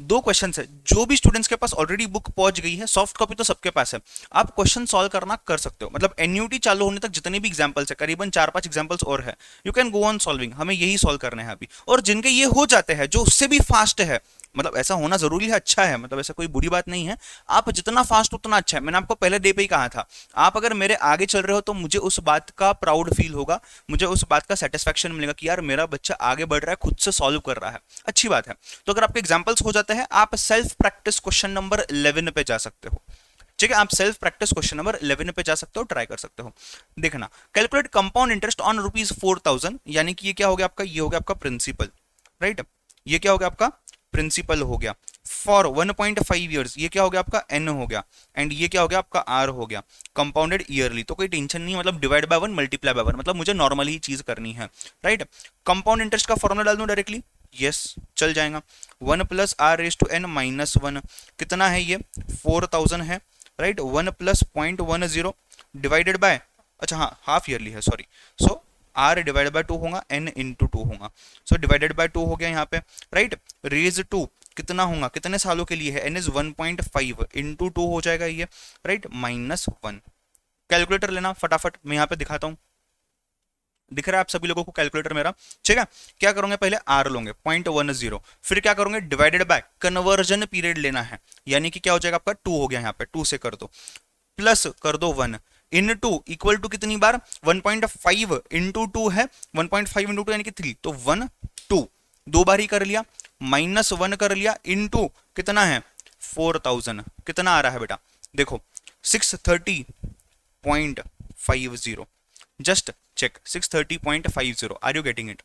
दो क्वेश्चन है, जो भी स्टूडेंट्स के पास ऑलरेडी बुक पहुंच गई है, सॉफ्ट कॉपी तो सबके पास है, आप क्वेश्चन सॉल्व करना कर सकते हो, मतलब एनयूटी चालू होने तक जितने भी एग्जांपल्स है, करीबन 4-5 एग्जांपल्स और है, you can go on solving, हमें यही सॉल्व करने हैं अभी। और जिनके ये हो जाते हैं, जो उससे भी फास्ट है, मतलब ऐसा होना जरूरी है, अच्छा है, मतलब ऐसा कोई बुरी बात नहीं है, आप जितना फास्ट उतना अच्छा है, मैंने आपको पहले डे पे ही कहा था। आप अगर मेरे आगे चल रहे हो तो मुझे उस बात का प्राउड फील होगा, मुझे उस बात का सेटिस्फेक्शन मिलेगा कि यार मेरा बच्चा आगे बढ़ रहा है, खुद से सॉल्व कर रहा है, अच्छी बात है। तो अगर आपके एग्जांपल्स हो जाते हैं, आप सेल्फ प्रैक्टिस क्वेश्चन नंबर 11 पे जा सकते हो, ठीक है, आप सेल्फ प्रैक्टिस क्वेश्चन नंबर 11 पे जा सकते हो, ट्राई कर सकते हो। देखना, calculate compound interest on rupees 4,000, यानी कि ये क्या हो गया आपका, ये हो गया आपका प्रिंसिपल, राइट, ये क्या हो गया आपका प्रिंसिपल हो गया, फॉर 1.5 ईयर्स, ये क्या हो गया आपका एन हो गया, एंड ये क्या हो गया आपका आर हो गया, कंपाउंडेड ईयरली, तो कोई टेंशन नहीं, मतलब divide by one multiply by one, मतलब मुझे नॉर्मल ही चीज करनी है, राइट। कंपाउंड इंटरेस्ट का फॉर्मूला डाल दूं डायरेक्टली, यस चल जाएगा, 1 + r⁻⁻⁻⁻, कितना है ये 4,000 है, राइट, 1 + 0.10 डिवाइडेड बाय, अच्छा हाँ हाफ ईयरली है sorry, so r divide by 2 होगा, एन इंटू 2 होगा, सो डिवाइडेड बाय 2 हो गया यहाँ पे, राइट, रेज 2 कितना होगा, कितने सालों के लिए है, एन इज 1.5 इंटू 2 हो जाएगा ये, राइट, -1। कैलकुलेटर लेना फटाफट, मैं यहाँ पे दिखाता हूँ, दिख रहा है आप सभी लोगों को कैलकुलेटर मेरा, ठीक है। क्या करोगे, पहले आर लोगे 0.10, फिर क्या करोगे डिवाइडेड बाय कन्वर्जन पीरियड लेना है, यानी कि क्या हो जाएगा आपका 2 हो गया, यहाँ पे 2 से कर दो, प्लस कर दो 1, इन टू इक्वल टू कितनी बार 1.5 इंटू 2 है, 1.5 इंटू 2 यानी कि 3, तो 1 2 दो बार ही कर लिया, -1 कर लिया, इंटू कितना है 4,000, कितना आ रहा है बेटा देखो 630.50, just check 630.50, are you getting it.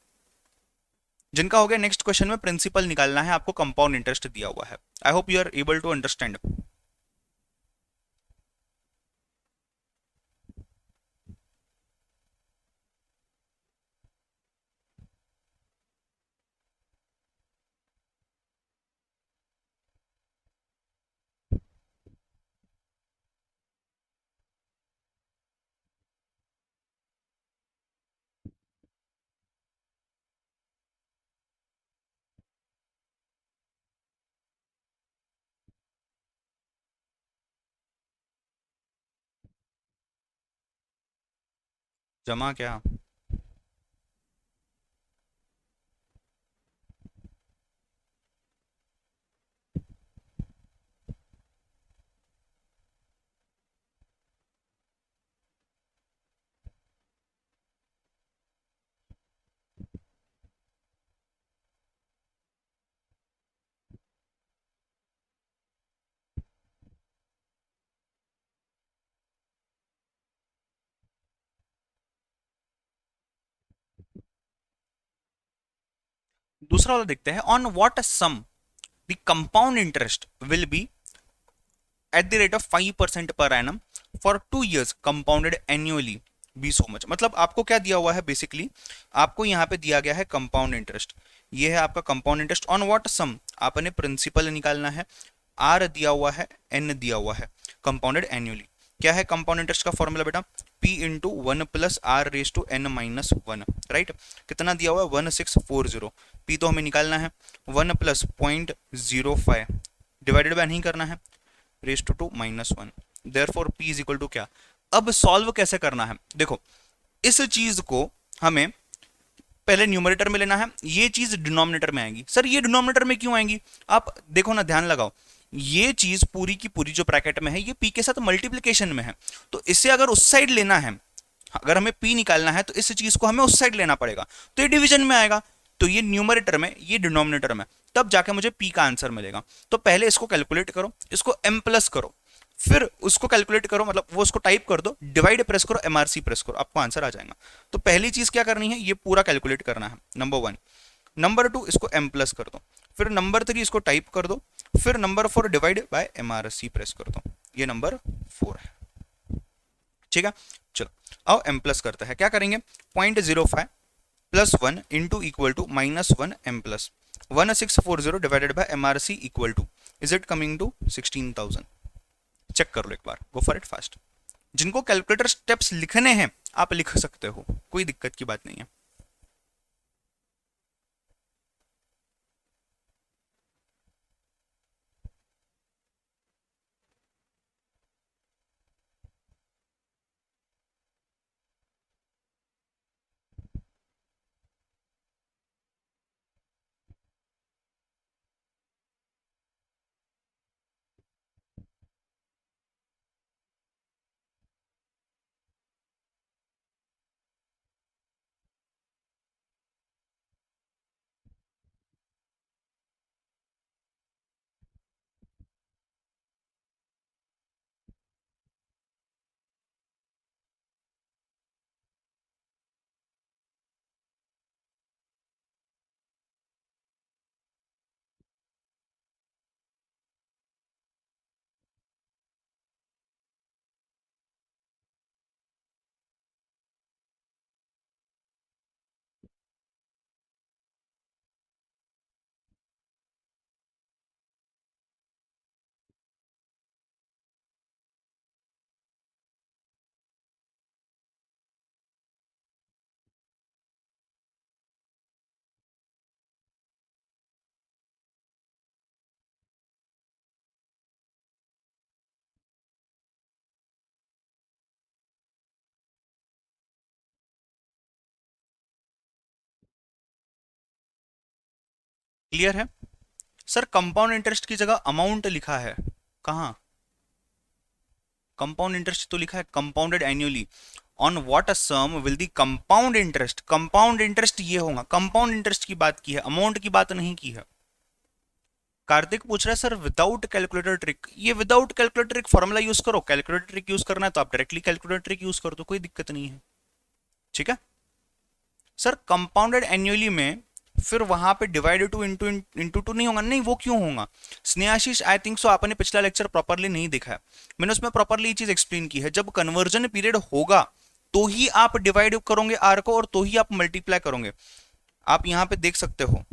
जिनका हो गया नेक्स्ट क्वेश्चन में प्रिंसिपल निकालना है आपको, कंपाउंड इंटरेस्ट दिया हुआ है, I hope you are able to understand. जमा क्या, दूसरा वाला देखते हैं, on what sum the compound interest will be at the rate of 5% per annum for 2 years compounded annually be so much. मतलब आपको क्या दिया हुआ है, बेसिकली आपको यहाँ पे दिया गया है कंपाउंड इंटरेस्ट, ये है आपका कंपाउंड इंटरेस्ट ऑन व्हाट सम, आपने प्रिंसिपल निकालना है, आर दिया हुआ है, एन दिया हुआ है, कंपाउंडेड एन्युअली। क्या है कंपाउंड इंटरेस्ट का फॉर्मूला बेटा, P इंटू 1 + r⁻n-1, राइट। कितना दिया हुआ है 1640, P तो हमें निकालना है, 1 + 0.05 डिवाइडेड बाय नहीं करना है, raised to -1, therefore P is equal to क्या। अब सॉल्व कैसे करना है, देखो इस चीज को हमें पहले न्यूमरेटर में लेना है, ये चीज डिनोमिनेटर में आएगी। सर ये डिनोमिनेटर में क्यों आएंगी, आप देखो ना, ध्यान लगाओ, ये चीज पूरी की पूरी जो ब्रैकेट में है ये p के साथ मल्टीप्लीकेशन में है, तो इसे अगर उस साइड लेना है, अगर हमें p निकालना है तो इस चीज को हमें उस साइड लेना पड़ेगा, तो ये डिवीजन में आएगा, तो ये न्यूमरेटर में, ये डिनोमिनेटर में, तब जाके मुझे p का आंसर मिलेगा। तो पहले इसको कैलकुलेट करो, इसको m प्लस करो, फिर उसको कैलकुलेट करो, मतलब वो उसको टाइप कर दो, डिवाइड प्रेस करो, एमआरसी प्रेस करो, आपको आंसर आ जाएगा। तो पहली चीज क्या करनी है, ये पूरा कैलकुलेट करना है, नंबर 1। नंबर 2 इसको m प्लस कर दो, फिर नंबर 3 इसको टाइप कर दो, फिर number 4 divide by MRC press कर दो, ये नंबर 4 है, ठीक है। चलो आओ m प्लस करते हैं, क्या करेंगे 0.05 + 1 into equal to -1 m plus 1640 divided by MRC equal to, is it coming to 16,000। Check कर लो एक बार, गो फॉर इट फास्ट। जिनको कैलकुलेटर स्टेप्स लिखने हैं आप लिख सकते हो, कोई दिक्कत की बात नहीं है। क्लियर है सर, कंपाउंड इंटरेस्ट की जगह अमाउंट लिखा है, कहाँ, कंपाउंड इंटरेस्ट तो लिखा है compounded annually, on what a sum will the compound interest, compound interest ये होगा, कंपाउंड इंटरेस्ट की बात की है, अमाउंट की बात नहीं की है। कार्तिक पूछ रहा है सर विदाउट कैलकुलेटर ट्रिक, ये without calculator trick formula use करो, कैलकुलेटर ट्रिक यूज करना है तो आप डायरेक्टली कैलकुलेटर ट्रिक यूज कर दो, कोई दिक्कत नहीं है, ठीक है। सर कंपाउंडेड एन्युअली में फिर वहां पे divided two into into two नहीं होगा, नहीं वो क्यों होगा स्नेहाशीष, आई थिंक सो आपने पिछला लेक्चर प्रॉपरली नहीं देखा है, मैंने उसमें प्रॉपरली ये चीज एक्सप्लेन की है, जब कन्वर्जन पीरियड होगा तो ही आप डिवाइड करोगे आर को और तो ही आप मल्टीप्लाई करोगे। आप यहां पे देख सकते हो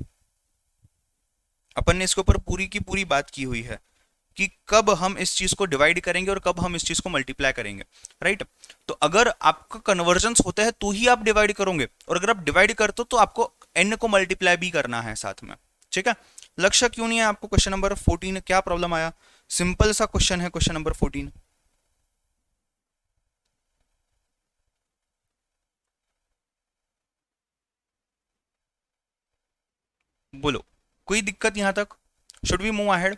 अपन ने इसके ऊपर पूरी की पूरी बात की हुई है कि कब हम इस चीज को डिवाइड करेंगे और कब हम इस चीज को मल्टीप्लाई करेंगे, राइट। तो अगर आपका कन्वर्जन होता है तो ही आप डिवाइड करोगे, और अगर आप डिवाइड करते हो तो आपको n को मल्टीप्लाई भी करना है साथ में, ठीक है। लक्ष्य क्यों नहीं है आपको क्वेश्चन नंबर 14, क्या प्रॉब्लम आया, सिंपल सा क्वेश्चन है क्वेश्चन नंबर 14। बोलो कोई दिक्कत यहां तक, शुड वी मूव अहेड।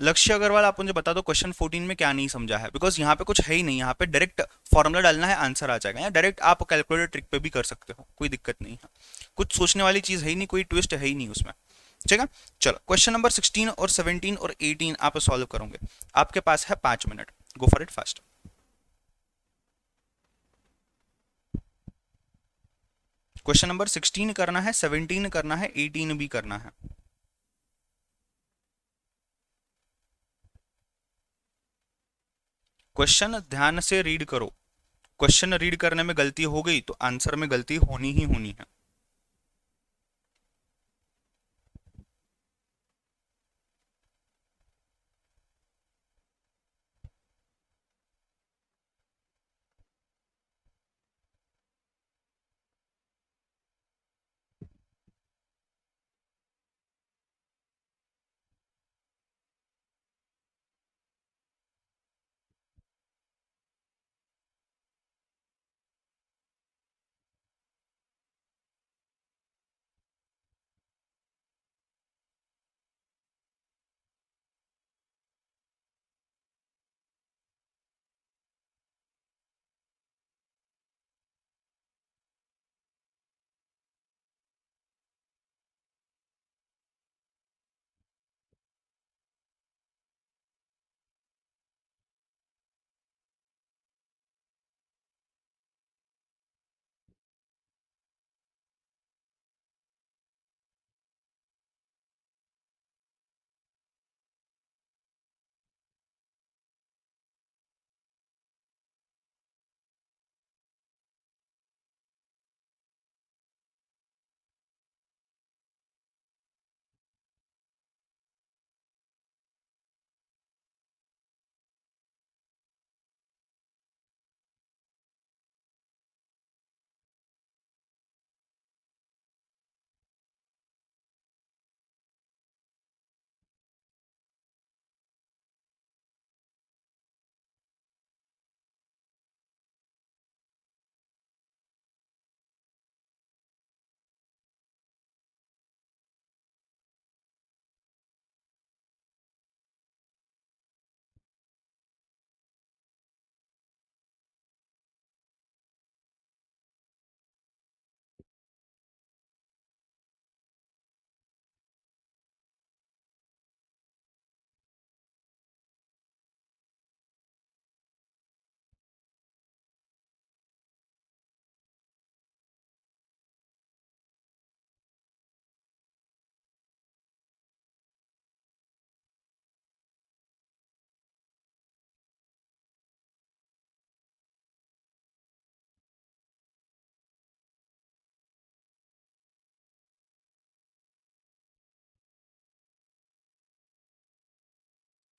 लक्ष्य अग्रवाल आप मुझे बता दो क्वेश्चन 14 में क्या नहीं समझा है, बिकॉज यहाँ पे कुछ है ही नहीं, यहाँ पे डायरेक्ट फॉर्मूला डालना है आंसर आ जाएगा, या डायरेक्ट आप कैलकुलेटर ट्रिक पे भी कर सकते हो, कोई दिक्कत नहीं है, कुछ सोचने वाली चीज है ही नहीं, कोई ट्विस्ट है ही नहीं उसमें, ठीक है। चलो क्वेश्चन नंबर 16 और 17 और 18 आप सॉल्व करोगे, आपके पास है 5 minute, go for it fast. Question number 16 करना है, 17 करना है, 18 भी करना है। क्वेश्चन ध्यान से रीड करो। क्वेश्चन रीड करने में गलती हो गई तो आंसर में गलती होनी ही होनी है।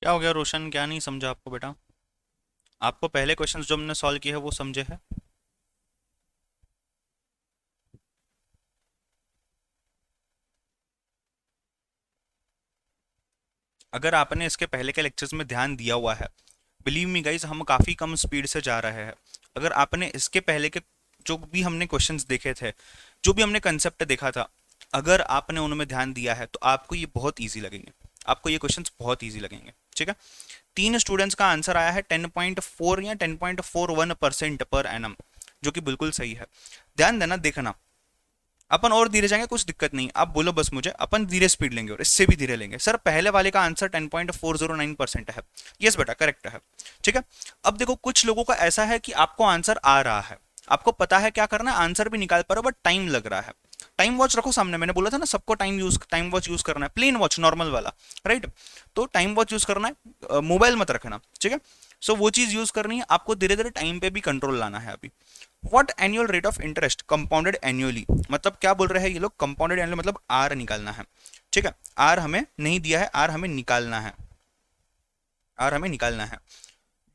क्या हो गया रोशन, क्या नहीं समझा आपको बेटा? आपको पहले क्वेश्चंस जो हमने सॉल्व किए हैं वो समझे हैं? अगर आपने इसके पहले के लेक्चर्स में ध्यान दिया हुआ है, बिलीव मी गाइस, हम काफ़ी कम स्पीड से जा रहे हैं। अगर आपने इसके पहले के जो भी हमने क्वेश्चंस देखे थे, जो भी हमने कंसेप्ट देखा था, अगर आपने उनमें ध्यान दिया है तो आपको ये बहुत ईजी लगेंगे। आपको ये क्वेश्चंस बहुत ईजी लगेंगे। ठीक है, 3 स्टूडेंट्स का आंसर आया है 10.4 या 10.41% पर एनम, जो कि बिल्कुल सही है। ध्यान देना, देखना, अपन और धीरे जाएंगे, कुछ दिक्कत नहीं। आप बोलो बस मुझे, अपन धीरे स्पीड लेंगे और इससे भी धीरे लेंगे। सर पहले वाले का आंसर 10.409% है। यस बेटा, करेक्ट है। ठीक है, अब देखो कुछ लोगों का ऐसा है कि आपको आंसर आ रहा है, आपको पता है क्या करना है, आंसर भी निकाल पा रहे हो, बट टाइम लग रहा है। टाइम वॉच रखो सामने, मैंने बोला था ना सबको टाइम वॉच यूज करना है, प्लेन वॉच नॉर्मल वाला, राइट? तो टाइम वॉच यूज करना है, मोबाइल मत रखना। ठीक है, सो वो चीज यूज करनी है आपको, धीरे धीरे टाइम पे भी कंट्रोल लाना है। अभी what annual rate of interest compounded annually, मतलब क्या बोल रहे हैं ये लोग? कंपाउंडेड एनुअली मतलब आर निकालना है। ठीक है, आर हमें नहीं दिया है, आर हमें निकालना है, आर हमें निकालना है।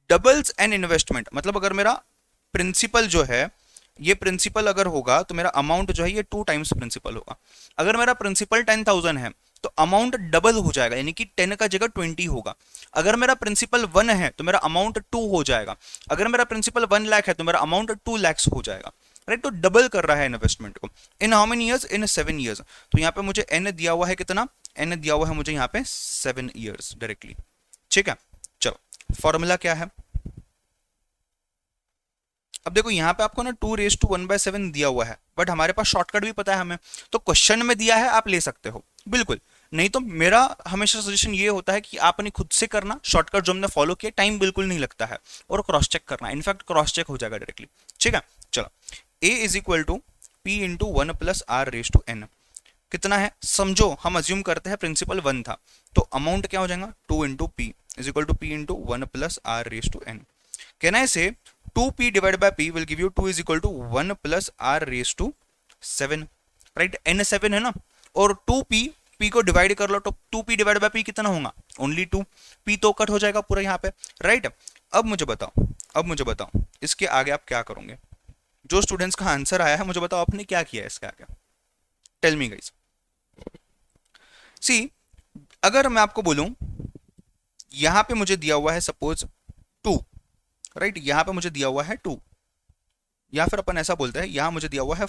डबल्स एन इन्वेस्टमेंट मतलब अगर मेरा प्रिंसिपल जो है, ये प्रिंसिपल अगर होगा तो मेरा अमाउंट जो है ये 2 टाइम्स प्रिंसिपल होगा। अगर मेरा प्रिंसिपल 10,000 है तो अमाउंट डबल हो जाएगा, यानी कि 10 का जगह 20 होगा। अगर मेरा प्रिंसिपल 1 है तो मेरा अमाउंट 2 हो जाएगा। अगर मेरा प्रिंसिपल 1 लाख है तो मेरा अमाउंट 2 लाख हो जाएगा, राइट? तो डबल कर रहा है इन्वेस्टमेंट को। In how many years? In 7 years. तो यहाँ पे मुझे एन दिया हुआ है कितना? एन दिया हुआ है मुझे यहाँ पे 7 ईयर्स डायरेक्टली। ठीक है, चलो फॉर्मूला क्या है? अब देखो यहाँ पे आपको ना 2⁻1/7 दिया हुआ है, बट हमारे पास शॉर्टकट भी पता है हमें, तो क्वेश्चन में दिया है आप ले सकते हो बिल्कुल। नहीं तो मेरा हमेशा सजेशन ये होता है कि आपने खुद से करना, शॉर्टकट जो हमने फॉलो किया, टाइम बिल्कुल नहीं लगता है, और क्रॉस चेक करना, इनफैक्ट क्रॉस चेक हो जाएगा डायरेक्टली। ठीक है, चलो, A is equal to p into one plus are raise to n कितना है समझो, हम अज्यूम करते हैं प्रिंसिपल 1 था, तो अमाउंट क्या हो जाएगा 2 into p is equal to p into one plus are raise to n. Can I say 2p divide by p will give you 2 is equal to 1 plus are raise to 7, राइट, n 7 है ना, और 2p p को divide कर लो तो 2p divide by p कितना होगा only 2, p तो कट हो जाएगा पूरा यहाँ पे, राइट। अब मुझे बताओ इसके आगे आप क्या करोगे, जो स्टूडेंट्स का आंसर आया है मुझे बताओ आपने क्या किया है इसके आगे, टेल मी गाइस। सी अगर मैं आपको बोलूं यहां पे मुझे दिया हुआ है सपोज 2, राइट, यहां पे मुझे दिया हुआ है 2, या फिर अपन ऐसा बोलते हैं यहां मुझे दिया हुआ है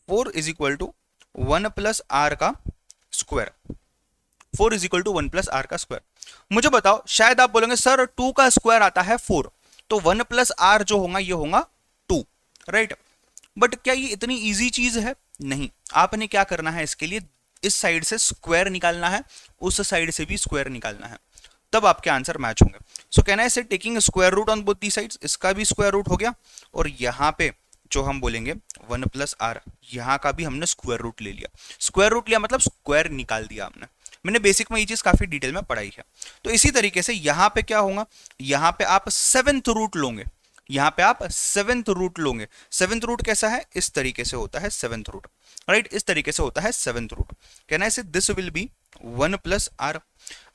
4 is equal to 1 plus R का square, 4 is equal to 1 plus R का स्क्वायर। मुझे बताओ शायद आप बोलेंगे सर 2 का स्क्वायर आता है 4, तो 1 प्लस आर जो होगा ये होगा 2, राइट। बट क्या ये इतनी इजी चीज है? नहीं, आपने क्या करना है इसके लिए, इस साइड से स्क्वायर निकालना है, उस साइड से भी स्क्वायर निकालना है, तब आपके आंसर मैच होंगे। सो can I say taking square root on both the sides, इसका भी स्क्वायर रूट हो गया, और यहाँ पे जो हम बोलेंगे 1 प्लस आर, यहाँ का भी हमने स्क्वायर रूट ले लिया। स्क्वायर रूट लिया मतलब स्क्वायर निकाल दिया हमने, मैंने बेसिक में ये चीज काफी डिटेल में पढ़ाई है। तो इसी तरीके से यहाँ पे क्या होगा, यहाँ पे आप 7th रूट लोगे, यहाँ पे आप 7th रूट लोगे। 7th रूट कैसा है, इस तरीके से होता है 7th रूट, राइट, इस तरीके से होता है 7th root. Can I say this will be 1 plus r.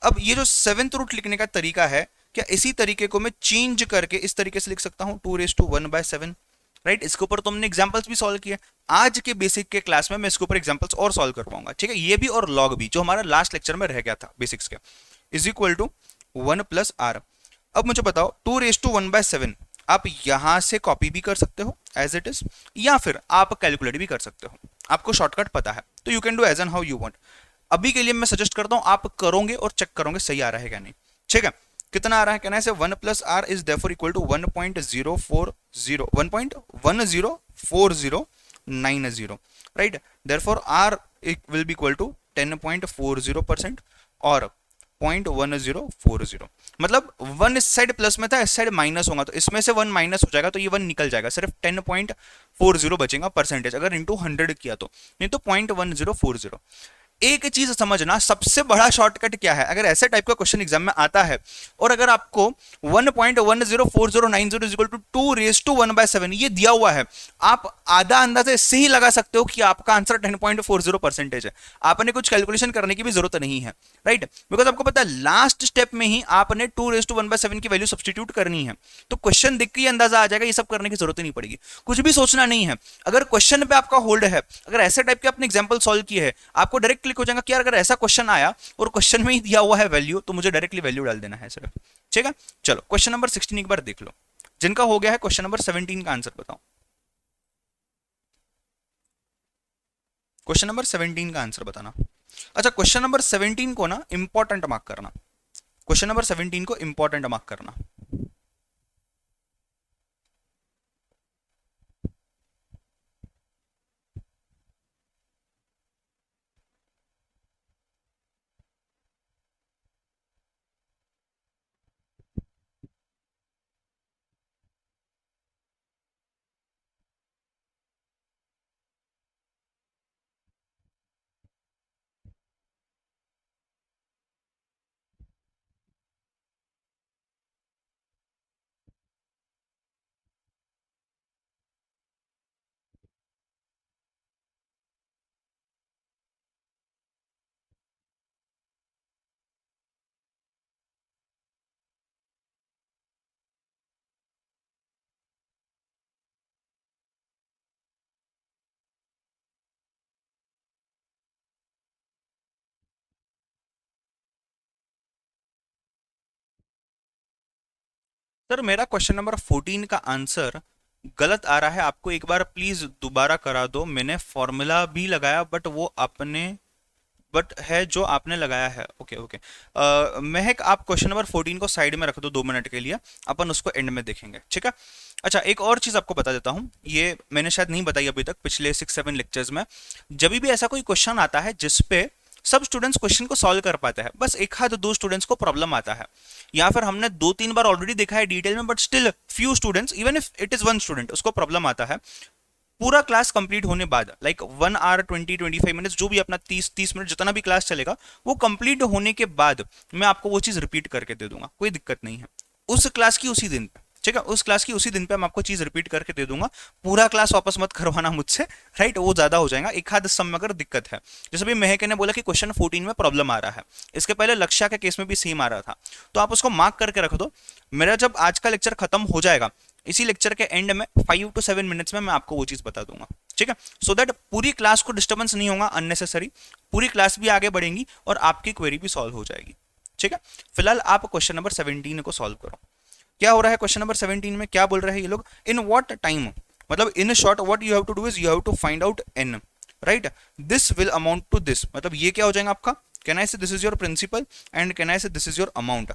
अब ये जो 7th रूट लिखने का तरीका है, क्या इसी तरीके को मैं चेंज करके इस तरीके से लिख सकता हूं 2 रेज़ टू 1 बाय 7, राइट। इसके ऊपर तो हमने एग्जांपल्स भी सॉल्व किए, आज के बेसिक के क्लास में मैं इसके ऊपर एग्जांपल्स और सॉल्व कर पाऊंगा, ठीक है, ये भी और लॉग भी जो हमारा लास्ट लेक्चर में रह गया था बेसिक्स के, is equal to 1 plus r. अब मुझे बताओ 2 रेज़ टू 1 बाय 7 आप यहां से कॉपी भी कर सकते हो एज इट इज, या फिर आप कैलकुलेट भी कर सकते हो, आपको शॉर्टकट पता है तो you can do as and how you want. अभी के लिए मैं सजेस्ट करता हूं आप करोगे और चेक करोगे सही आ रहा है क्या नहीं, ठीक है। कितना आ रहा है, कहना है 1 plus are is therefore equal to 1.4090, right. Therefore r will be equal to 10.40% और 0.1040, मतलब 1 इस साइड प्लस में था, इस साइड माइनस होगा, तो इसमें से 1 माइनस हो जाएगा तो ये 1 निकल जाएगा, सिर्फ 10.40 बचेगा परसेंटेज अगर इनटू 100 किया तो, नहीं तो 0.1040। एक चीज समझना, सबसे बड़ा शॉर्टकट क्या है, अगर ऐसे टाइप का क्वेश्चन एग्जाम में आता है और अगर आपको 1.104090 is equal to 2 raise to 1 by 7 ये दिया हुआ है, आप आधा अंदाजा इससे ही लगा सकते हो कि आपका आंसर 10.40% है। आपने कुछ कैलकुलेशन करने की भी जरूरत नहीं है, राइट, बिकॉज आपको पता है लास्ट स्टेप में ही आपने 2 रेज़ टू 1 बाय 7 की वैल्यू सब्सटीट्यूट करनी है, तो क्वेश्चन देख के ही अंदाजा आ जाएगा, ये सब करने की जरूरत ही नहीं पड़ेगी, कुछ भी सोचना नहीं है। अगर क्वेश्चन पे आपका होल्ड है, अगर ऐसे टाइप के आपने एग्जाम्पल सॉल्व किए हैं, आपको डायरेक्ट क्लिक हो जाएगा कि यार अगर ऐसा क्वेश्चन आया और क्वेश्चन में ही दिया हुआ है वैल्यू, तो मुझे डायरेक्टली वैल्यू डाल देना है सिर्फ, ठीक है। चलो क्वेश्चन नंबर 16 एक बार देख लो, जिनका हो गया है क्वेश्चन नंबर 17 का आंसर बताओ। क्वेश्चन नंबर 17 का आंसर बताना। अच्छा, क्वेश्चन नंबर 17 को ना इंपॉर्टेंट मार्क करना, क्वेश्चन नंबर 17 को इंपॉर्टेंट मार्क करना। सर मेरा क्वेश्चन नंबर 14 का आंसर गलत आ रहा है, आपको एक बार प्लीज दोबारा करा दो, मैंने फॉर्मूला भी लगाया बट वो आपने बट है जो आपने लगाया है, ओके ओके। महक आप क्वेश्चन नंबर 14 को साइड में रख दो 2 मिनट के लिए, अपन उसको एंड में देखेंगे, ठीक है। अच्छा, एक और चीज आपको बता देता हूं, ये मैंने शायद नहीं बताई अभी तक पिछले 6-7 लेक्चर्स में, जब भी ऐसा कोई क्वेश्चन आता है जिसपे सब स्टूडेंट्स क्वेश्चन को सॉल्व कर पाते हैं, बस एक हाथ 2 स्टूडेंट्स को प्रॉब्लम आता है, या फिर हमने 2-3 बार ऑलरेडी देखा है डिटेल में, but still few students, even if it is 1 student, उसको प्रॉब्लम आता है, पूरा क्लास कंप्लीट होने बाद, लाइक 1 आवर 20-25 मिनट्स, जो भी अपना 30 मिनट जितना भी क्लास चलेगा, वो कंप्लीट होने के बाद मैं आपको वो चीज रिपीट करके दे दूंगा, कोई दिक्कत नहीं है। उस क्लास की उसी दिन पे, ठीक है, उस क्लास की उसी दिन पे मैं आपको चीज रिपीट करके दे दूंगा। पूरा क्लास वापस मत करवाना मुझसे, राइट, वो ज्यादा हो जाएगा। एक आध सम में अगर दिक्कत है, जैसे भी महक ने बोला कि क्वेश्चन 14 में प्रॉब्लम आ रहा है, इसके पहले लक्ष्य के केस में भी सेम आ रहा था, तो आप उसको मार्क करके रख दो। मेरा जब आज का लेक्चर खत्म हो जाएगा, इसी लेक्चर के एंड में 5 to 7 मिनट्स में मैं आपको वो चीज बता दूंगा, ठीक है, सो दैट पूरी क्लास को डिस्टर्बेंस नहीं होगा अननेसेसरी, पूरी क्लास भी आगे बढ़ेंगी और आपकी क्वेरी भी सॉल्व हो जाएगी, ठीक है। फिलहाल आप क्वेश्चन नंबर 17 को सॉल्व करो। क्या हो रहा है क्वेश्चन नंबर 17 में, क्या बोल रहे हैं ये लोग, इन व्हाट टाइम, मतलब in short what you have to do is you have to find out n, right, this will amount to this, मतलब ये क्या हो जाएगा आपका, can I say this is your principal and can I say this is your amount.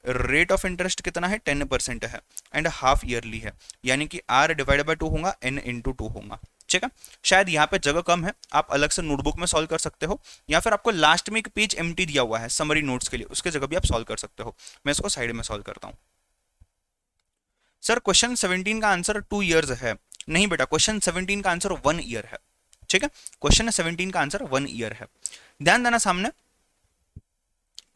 Rate of interest कितना है, 10% है and half yearly है, यानी कि r डिवाइडेड बाय 2 होगा, n इंटू 2 होगा, ठीक है। शायद यहाँ पे जगह कम है, आप अलग से नोटबुक में सॉल्व कर सकते हो, या फिर आपको लास्ट में एक पेज एम्प्टी दिया हुआ है समरी नोट्स के लिए, उसके जगह भी आप सॉल्व कर सकते हो। मैं इसको साइड में सॉल्व करता हूँ। सर क्वेश्चन 17 का आंसर 2 इयर्स है, नहीं बेटा, क्वेश्चन 17 का आंसर 1 ईयर है, ठीक है, क्वेश्चन 17 का आंसर 1 ईयर है। ध्यान देना सामने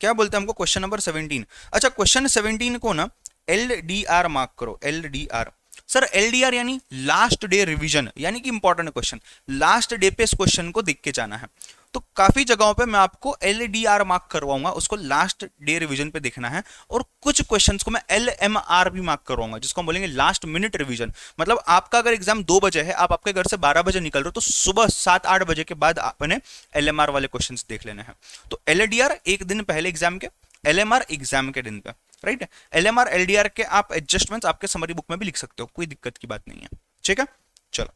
क्या बोलते हैं हमको, क्वेश्चन नंबर 17। अच्छा, क्वेश्चन 17 को ना LDR मार्क करो, LDR। सर LDR यानी लास्ट डे रिवीजन, यानी कि इंपॉर्टेंट क्वेश्चन, लास्ट डे पे इस क्वेश्चन को देख के जाना है। तो काफी जगहों पे मैं आपको LDR मार्क करवाऊंगा, उसको लास्ट डे रिवीजन पे देखना है, और कुछ क्वेश्चंस को मैं LMR भी मार्क करवाऊंगा, जिसको हम बोलेंगे लास्ट मिनट रिवीजन। मतलब आपका अगर एग्जाम 2 बजे है, आप आपके घर से 12 बजे निकल रहे हो, तो सुबह 7-8 बजे के बाद आपने LMR वाले क्वेश्चंस देख लेने हैं। तो LDR एक दिन पहले एग्जाम के, LMR एग्जाम के दिन पे, राइट। LMR LDR के आप एडजस्टमेंट्स आपके समरी बुक में भी लिख सकते हो, कोई दिक्कत की बात नहीं है, ठीक है। चलो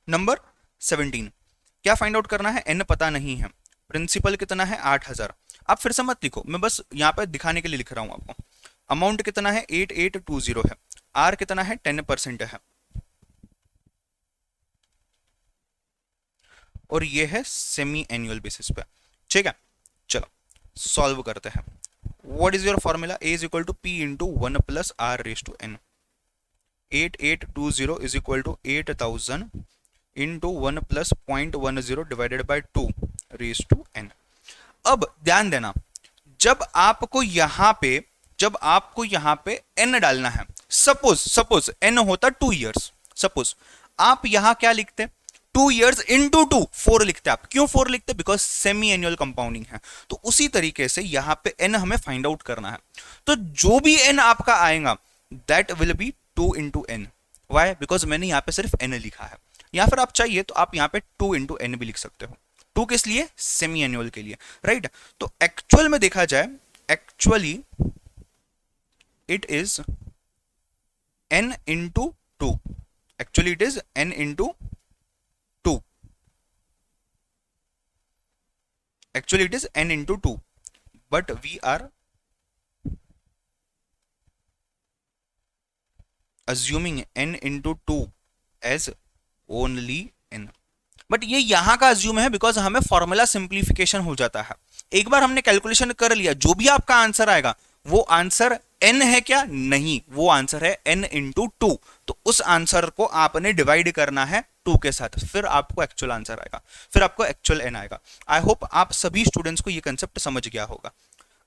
नंबर 17, क्या फाइंड आउट करना है, n पता नहीं है, प्रिंसिपल कितना है 8000। आप फिर से मत लिखो, मैं बस यहां पे दिखाने के लिए लिख रहा हूं आपको। अमाउंट कितना है 8820 है, r कितना है 10% है, और ये है सेमी एनुअल बेसिस पे, ठीक है। चलो सॉल्व करते हैं। What is your formula, a is equal to p into 1 plus r raise to n। 8820 is equal to 8000 into 1 plus 0.10 divided by 2 raise to n। अब ध्यान देना, जब आपको यहां पे n डालना है, सपोज n होता 2 इयर्स, सपोज आप यहां क्या लिखते, 2 इयर्स इंटू 2 4 लिखते आप। क्यों 4 लिखते, बिकॉज सेमी एनुअल कंपाउंडिंग है। तो उसी तरीके से यहां पे n हमें फाइंड आउट करना है, तो जो भी n आपका आएगा that will be 2 into n। Why, because मैंने यहां पे सिर्फ n लिखा है, या फिर आप चाहिए तो आप यहां पे 2 इंटू n भी लिख सकते हो। 2 किस लिए, सेमी एनुअल के लिए, राइट। तो एक्चुअल में देखा जाए, actually it is n into 2, actually it is n into 2, actually it is n into 2, but we are assuming n into 2 as only n, but ये यहां का अज्यूम है बिकॉज हमें फॉर्मूला सिंप्लीफिकेशन हो जाता है। एक बार हमने कैलकुलेशन कर लिया, जो भी आपका आंसर आएगा वो आंसर n है क्या, नहीं, वो आंसर है n इंटू 2। तो उस आंसर को आपने डिवाइड करना है 2 के साथ, फिर आपको एक्चुअल आंसर आएगा, फिर आपको एक्चुअल n आएगा। आई होप आप सभी स्टूडेंट्स को ये कंसेप्ट समझ गया होगा।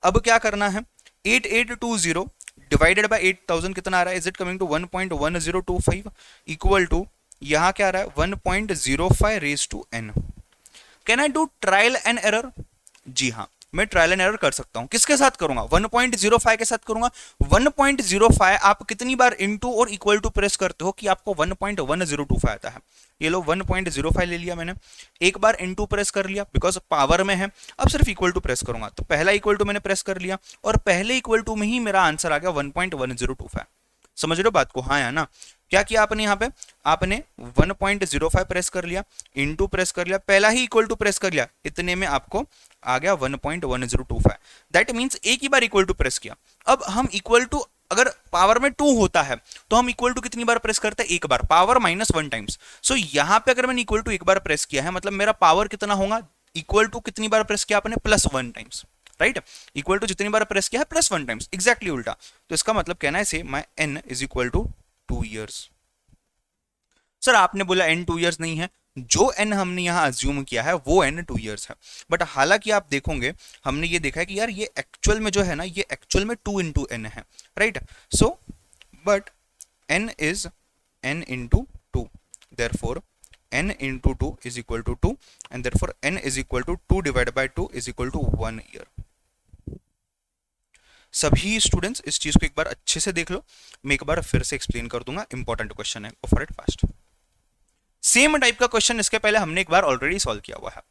अब क्या करना है, 8820 डिवाइडेड बाय 8000 कितना आ रहा है, is it coming to 1.1025 equal to, यहां क्या आ रहा है 1.05 raise to n। Can I do trial and error, जी हाँ, मैं ट्रायल एंड एरर कर सकता हूं। किसके साथ करूंगा, 1.05 के साथ करूंगा। 1.05 आप कितनी बार इनटू और इक्वल टू प्रेस करते हो कि आपको 1.1025 आता है। ये लो 1.05 ले लिया मैंने, एक बार इनटू प्रेस कर लिया बिकॉज पावर में है। अब सिर्फ इक्वल टू प्रेस करूंगा, तो पहला इक्वल टू मैंने प्रेस कर लिया और पहले इक्वल टू में ही मेरा आंसर आ गया 1.1025। समझ रहे हो बात को, हाँ या ना। क्या किया आपने यहाँ पे, आपने 1.05 प्रेस कर लिया, इनटू प्रेस कर लिया, पहला ही इक्वल टू प्रेस कर लिया, इतने में आपको आ गया 1.1025। दैट मींस एक ही बार इक्वल टू प्रेस किया। अब हम इक्वल टू अगर पावर में 2 होता है तो हम इक्वल टू कितनी बार प्रेस करते हैं, एक बार, पावर -1 टाइम्स। सो यहाँ पे अगर मैंने इक्वल टू एक बार प्रेस किया है, मतलब मेरा पावर कितना होगा, इक्वल टू कितनी बार प्रेस किया आपने, +1 टाइम्स, राइट। इक्वल टू जितनी बार प्रेस किया है +1 टाइम्स, एग्जैक्टली उल्टा। तो इसका मतलब कहना है say my n is equal to 2 years. Sir आपने बोला n 2 ईयर्स नहीं है, जो n हमने यहाँ अज्यूम किया है वो n 2 ईयर्स है, बट हालांकि आप देखोगे हमने ये देखा है कि यार ये एक्चुअल में जो है ना, ये एक्चुअल में 2 इंटू n है, right. So but n is n into 2, therefore n into 2 is equal to 2 and therefore n is equal to 2 divide by 2 is equal to 1 year. सभी स्टूडेंट्स इस चीज को एक बार अच्छे से देख लो, मैं एक बार फिर से एक्सप्लेन कर दूंगा, इंपॉर्टेंट क्वेश्चन है, गो for it fast. Same type का क्वेश्चन इसके पहले हमने एक बार ऑलरेडी सॉल्व किया हुआ है।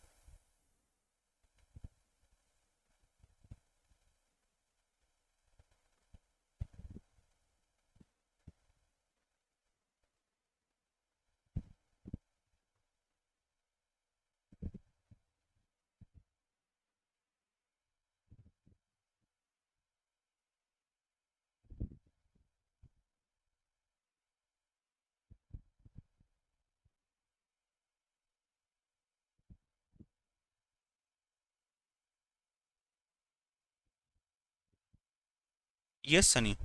यस सनी।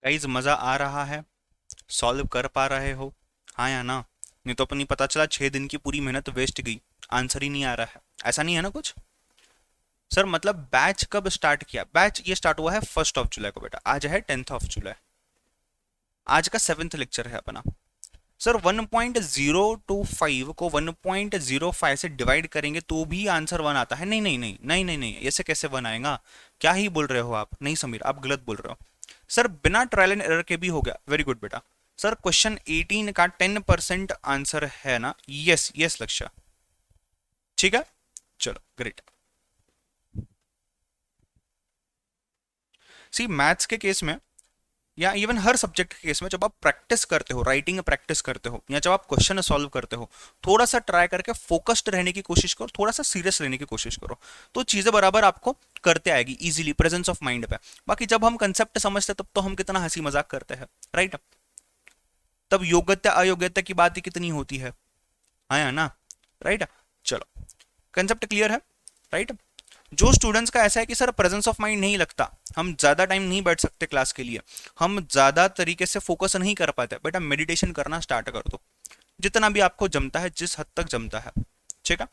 गाइज मजा आ रहा है, सॉल्व कर पा रहे हो, हाँ या ना? नहीं तो अपनी पता चला 6 दिन की पूरी मेहनत वेस्ट गई, आंसर ही नहीं आ रहा है, ऐसा नहीं है ना कुछ? सर मतलब बैच कब स्टार्ट किया? बैच ये स्टार्ट हुआ है 1 जुलाई को बेटा, आज है 10 जुलाई, आज का 7th लेक्चर है अपना। सर 1.025 को 1.05 से डिवाइड करेंगे तो भी आंसर 1 आता है? नहीं नहीं नहीं नहीं नहीं नहीं, ऐसे कैसे 1 आएगा? क्या ही बोल रहे हो आप? नहीं समीर आप गलत बोल रहे हो। सर बिना ट्रायल एंड एरर के भी हो गया, वेरी गुड बेटा। सर क्वेश्चन 18 का 10% आंसर है ना? यस यस लक्ष्य, ठीक है, चलो ग्रेट। सी मैथ्स के केस में या इवन हर सब्जेक्ट के केस में जब आप प्रैक्टिस करते हो, राइटिंग प्रैक्टिस करते हो, या जब आप क्वेश्चन सॉल्व करते हो, थोड़ा सा ट्राई करके फोकस्ड रहने की कोशिश करो, थोड़ा सा सीरियस रहने की कोशिश करो, तो चीजें बराबर आपको करते आएगी इजीली, प्रेजेंस ऑफ माइंड पे। बाकी जब हम कंसेप्ट समझते तब तो हम कितना हंसी मजाक करते हैं, राइट? तब योग्यता अयोग्यता की बात ही कितनी होती है, हाँ ना, राइट? चलो कंसेप्ट क्लियर है, राइट? जो स्टूडेंट्स का ऐसा है कि सर प्रेजेंस ऑफ माइंड नहीं लगता, हम ज़्यादा टाइम नहीं बैठ सकते क्लास के लिए, हम ज़्यादा तरीके से फोकस नहीं कर पाते, बेटा मेडिटेशन करना स्टार्ट कर दो, जितना भी आपको जमता है, जिस हद तक जमता है, ठीक है?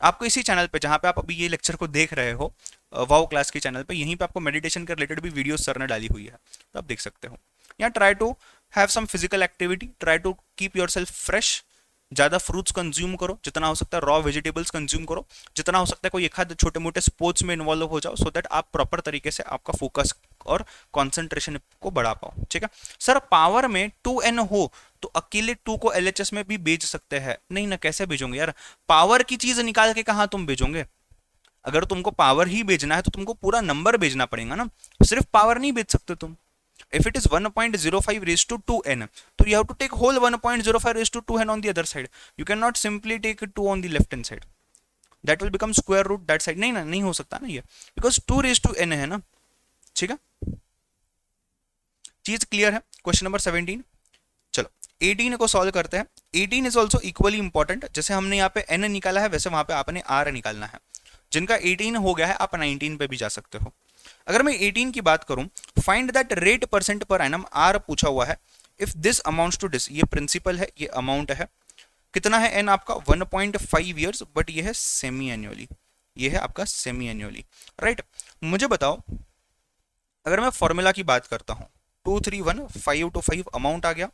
आपको इसी चैनल पे जहाँ पे आप अभी ये लेक्चर को देख रहे हो, वाओ क्लास के चैनल पे, यहीं पे आपको मेडिटेशन के रिलेटेड भी वीडियो सर ने डाली हुई है, तो आप देख सकते हो। या try to have some physical activity, try to keep yourself fresh, ज़्यादा फ्रूट्स कंज्यूम करो, जितना हो सकता है रॉ वेजिटेबल्स कंज्यूम करो, जितना हो सकता है कोई एक आध छोटे मोटे स्पोर्ट्स में इन्वॉल्व हो जाओ, सो दैट आप प्रॉपर तरीके से आपका फोकस और कंसंट्रेशन को बढ़ा पाओ, ठीक है? सर पावर में 2n हो तो अकेले 2 को LHS में भी भेज सकते हैं? नहीं ना, कैसे भेजोगे यार? पावर की चीज निकाल के कहाँ तुम भेजोगे? अगर तुमको पावर ही भेजना है तो तुमको पूरा नंबर भेजना पड़ेगा ना, सिर्फ पावर नहीं भेज सकते तुम। If it is 1.05 raised to 2n, so you have to take whole 1.05 raised to 2n on the other side. You cannot simply take 2 on the left hand side. That will become square root that side. नहीं ना, नहीं हो सकता ना ये, because 2 raised to n है ना, ठीक है? चीज क्लियर है? Question number 17। चलो 18 को सॉल्व करते हैं। 18 इज ऑल्सो इक्वली इंपॉर्टेंट, जैसे हमने यहाँ पे n निकाला है वैसे वहां पे आपने r निकालना है। जिनका 18 हो गया है आप 19 पे भी जा सकते हो। अगर मैं 18 की बात करूं, find that rate percent per annum, R पूछा हुआ है, if this amounts to this, ये प्रिंसिपल है, ये अमाउंट है, कितना है एन आपका 1.5 ईयर्स, बट ये है सेमी एनुअली, ये है आपका सेमी एनुअली, राइट? मुझे बताओ अगर मैं फॉर्मूला की बात करता हूँ, 231525 अमाउंट आ गया,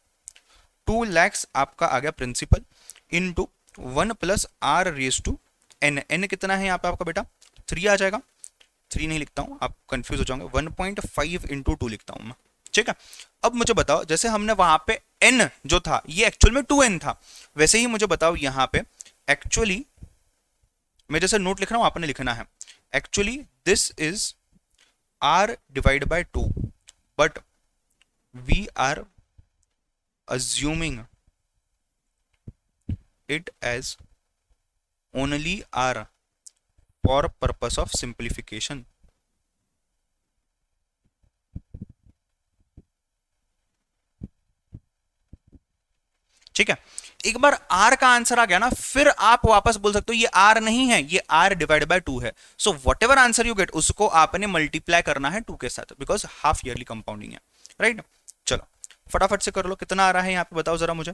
2 lakhs आपका आ गया principal, into 1 + r raise to n। n कितना है यहाँ पे आपका बेटा, 3 आ जाएगा। 3 नहीं लिखता हूँ, आप कंफ्यूज हो जाओगे, 1.5 × 2 लिखता हूँ मैं, ठीक है। अब मुझे बताओ, जैसे हमने वहां पे n जो था ये एक्चुअल में 2n था, वैसे ही मुझे बताओ यहाँ पे एक्चुअली मैं जैसे नोट लिख रहा हूँ आपने लिखना है, actually this is r divide by 2, but we are assuming it as only r for purpose of simplification। ठीक है, एक बार r का आंसर आ गया ना, फिर आप वापस बोल सकते हो ये r नहीं है, ये r डिवाइड बाय 2 है। So what ever answer you get उसको आपने मल्टीप्लाई करना है 2 के साथ, बिकॉज हाफ ईयरली कंपाउंडिंग है, राइट। चलो फटाफट से कर लो, कितना आ रहा है यहाँ पे बताओ जरा मुझे।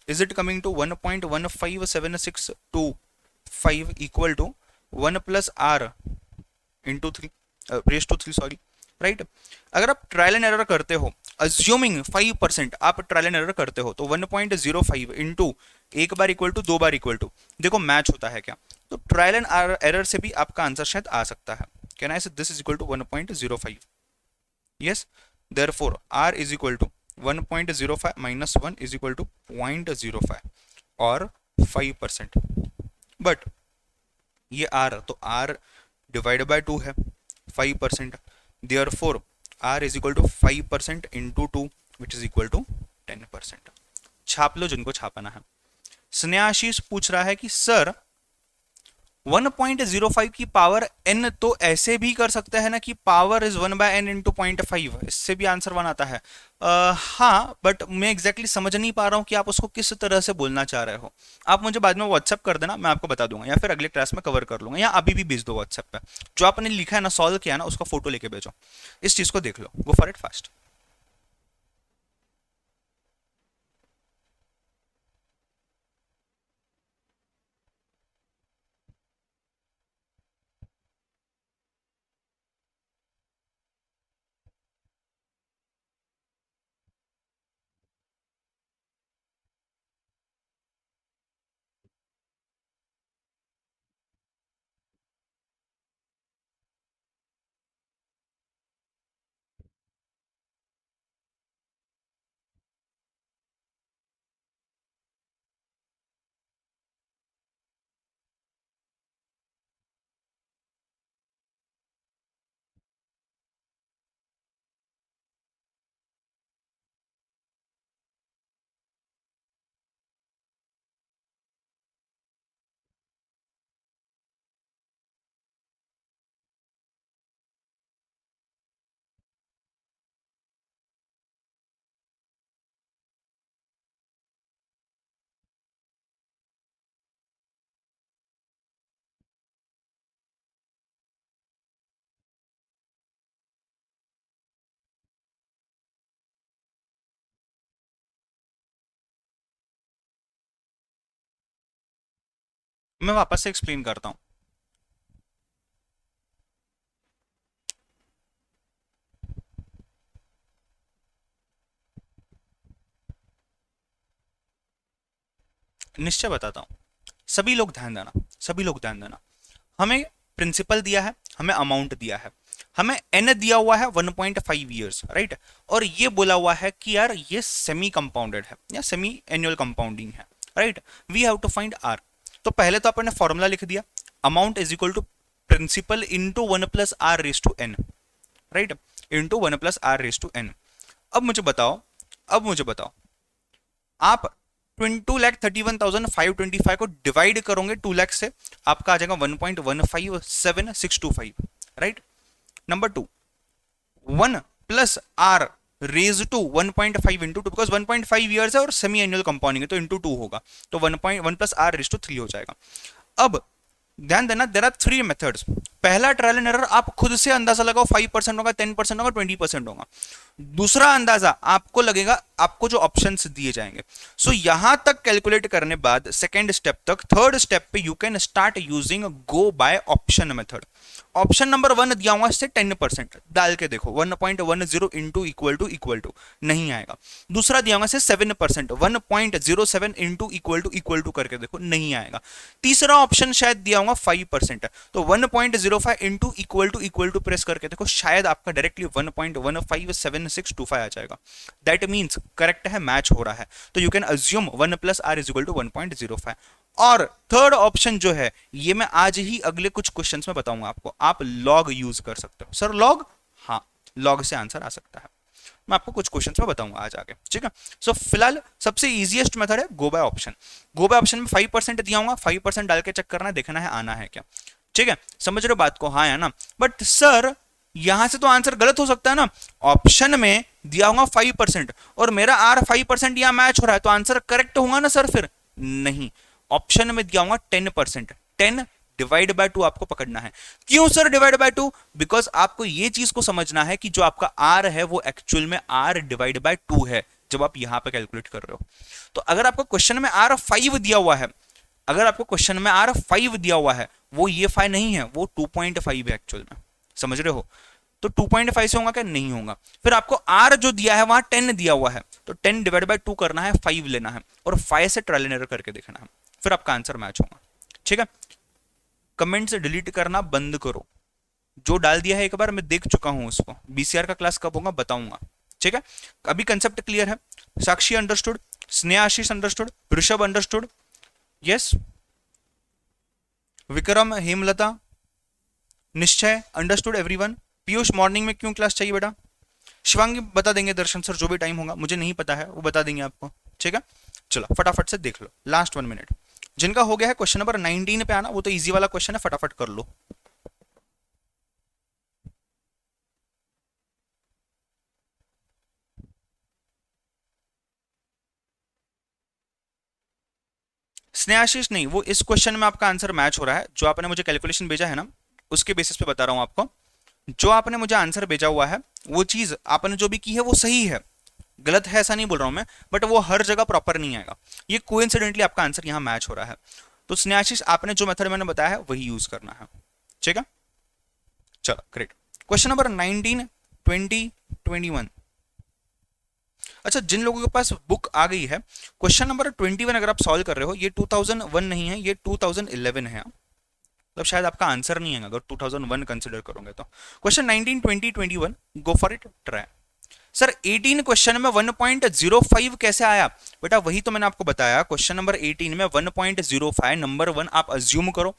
Is it coming to 1.15765 equal to 1 + r into 3 raise to 3, sorry, right. अगर आप ट्रायल एंड एरर करते हो, अज्यूमिंग 5% आप ट्रायल एंड एरर करते हो, तो 1.05 इंटू एक बार इक्वल टू 2 बार इक्वल टू, देखो मैच होता है क्या। तो ट्रायल एंड एरर से भी आपका आंसर शायद आ सकता है। Can I say this is equal to 1.05? Yes, therefore r is equal to 1.05 - 1 is equal to 0.05 और 5%। बट ये r, तो r डिवाइड बाय 2 है, 5%, therefore r is equal to 5% into 2 which is equal to 10%। छाप लो जिनको छापना है। स्नेहाशीष पूछ रहा है कि सर 1.05 की पावर n तो ऐसे भी कर सकते हैं ना कि पावर इज 1/n इंटू 0.5, इससे भी आंसर 1 आता है। हाँ, बट मैं एग्जैक्टली समझ नहीं पा रहा हूँ कि आप उसको किस तरह से बोलना चाह रहे हो। आप मुझे बाद में व्हाट्सएप कर देना, मैं आपको बता दूंगा, या फिर अगले क्लास में कवर कर लूंगा, या अभी भी भेज दो व्हाट्सएप पे। जो आपने लिखा है ना, सॉल्व किया ना, उसका फोटो लेके भेजो, इस चीज को देख लो, गो फॉर इट फास्ट। मैं वापस से एक्सप्लेन करता हूँ। निश्चय बताता हूँ, सभी लोग ध्यान देना, सभी लोग ध्यान देना। हमें प्रिंसिपल दिया है, हमें अमाउंट दिया है, हमें n दिया हुआ है 1.5 ईयर्स, राइट। और ये बोला हुआ है कि यार ये सेमी कंपाउंडेड है या सेमी एनुअल कंपाउंडिंग है, right. We have to find r। तो पहले तो आपने फॉर्मूला लिख दिया, amount is equal to principal into 1 + r raise to n, right, into 1 + r raise to n। अब मुझे बताओ, आप 2,31,525 को डिवाइड करोगे 2 लाख से, आपका आ जाएगा 1.157625, right. Number 2, 1 + r raise to 1.5 into 2, because 1.5 years है और सेमी एनुअल कंपाउंडिंग है, तो इंटू 2 होगा, तो 1 + r रेज टू 3 हो जाएगा। अब ध्यान देना, देयर आर 3 मेथड्स। पहला ट्रायल एंड एरर आप खुद से अंदाजा लगाओ, 5% होगा, 10% होगा, 20% होगा। दूसरा अंदाजा आपको लगेगा, आपको जो ऑप्शंस दिए जाएंगे। सो यहां तक कैलकुलेट करने बाद सेकेंड स्टेप तक, थर्ड स्टेप पे you can start using go by option method. Option number 1 दिया हुआ इससे 10% डाल के देखो, 1.10 इंटू इक्वल टू नहीं आएगा। दूसरा दिया हुआ से 7%, 1.07 इंटू इक्वल टू करके देखो, नहीं आएगा। तीसरा ऑप्शन शायद दिया हुआ 5% है, तो 1.05 इंटू इक्वल टू प्रेस करके देखो, शायद आपका डायरेक्टली 1.157625 आ जाएगा। दैट मीन्स करेक्ट है, मैच हो रहा है। तो you can assume 1 plus are is equal to 1.05। और थर्ड ऑप्शन जो है, ये मैं आज ही अगले कुछ क्वेश्चंस में बताऊंगा आपको, आप लॉग यूज कर सकते हो। Sir log? हाँ, लॉग से आंसर आ सकता है, मैं आपको कुछ क्वेश्चंस में बताऊंगा आज आगे, ठीक है। सो फिलहाल सबसे इजीएस्ट मेथड है go by option. Go by option में 5% दिया होगा, 5% डाल के चेक करना है, देखना है आना है क्या, ठीक है। समझ रहे हो बात को? हाँ है ना। बट सर यहां से तो आंसर गलत हो सकता है ना, ऑप्शन में दिया होगा 5% और मेरा आर 5% यहां मैच हो रहा है, तो आंसर करेक्ट होगा ना सर? फिर नहीं, ऑप्शन में दिया होगा 10%, 10 डिवाइड बाय 2 आपको पकड़ना है। क्यों सर डिवाइड बाय 2? बिकॉज आपको ये चीज को समझना है कि जो आपका आर है वो एक्चुअल में आर डिवाइड बाय 2 है जब आप यहां पे कैलकुलेट कर रहे हो। तो अगर आपको क्वेश्चन में आर 5 दिया हुआ है, अगर आपको क्वेश्चन में आर 5 दिया हुआ है, वो ये 5 नहीं है, वो 2.5 है एक्चुअल में, समझ रहे हो? तो 2.5 से होगा क्या? नहीं होगा। फिर आपको आर जो दिया है वहां 10 दिया हुआ है, तो 10 डिवाइड बाय 2 करना है, 5 लेना है और 5 से ट्रायल एंड एरर करके देखना है, फिर आपका आंसर मैच होगा, ठीक है। कमेंट से डिलीट करना बंद करो, जो डाल दिया है एक बार मैं देख चुका हूं उसको। बीसीआर का क्लास कब होगा बताऊंगा, ठीक है। अभी कंसेप्ट क्लियर है? Sakshi understood, Sneha Ashish understood, Rishabh understood, yes, Vikram, Hemlata, Nishchay understood everyone. Piyush morning में क्यों क्लास चाहिए बेटा? शिवांगी बता देंगे, दर्शन सर जो भी टाइम होगा, मुझे नहीं पता है वो बता देंगे आपको, ठीक है। चलो फटाफट से देख लो, लास्ट 1 मिनट। जिनका हो गया है क्वेश्चन नंबर 19 पे आना, वो तो इजी वाला क्वेश्चन है, फटाफट कर लो। स्नेहाशीष नहीं, वो इस क्वेश्चन में आपका आंसर मैच हो रहा है, जो आपने मुझे कैलकुलेशन भेजा है ना उसके बेसिस पे बता रहा हूं आपको। जो आपने मुझे आंसर भेजा हुआ है वो चीज आपने जो भी की है वो सही है, गलत है ऐसा नहीं बोल रहा हूं मैं, बट वो हर जगह प्रॉपर नहीं आएगा। ये कोइंसिडेंटली आपका आंसर यहां मैच हो रहा है। तो स्नेहाशीष आपने जो मेथड मैंने बताया है वही यूज करना है, ठीक है। चलो ग्रेट। Question number 19, 20, 21। अच्छा, जिन लोगों के पास बुक आ गई है, क्वेश्चन नंबर 21 अगर आप सॉल्व कर रहे हो, ये 2001 नहीं है, ये 2011 है, मतलब शायद आपका आंसर नहीं है अगर 2001 कंसिडर करोगे तो। Question 19, 20, 21, go for it, try. Sir 18 question में 1.05 कैसे आया? बेटा वही तो मैंने आपको बताया, क्वेश्चन नंबर 18 में 1.05 नंबर 1 आप अज्यूम करो।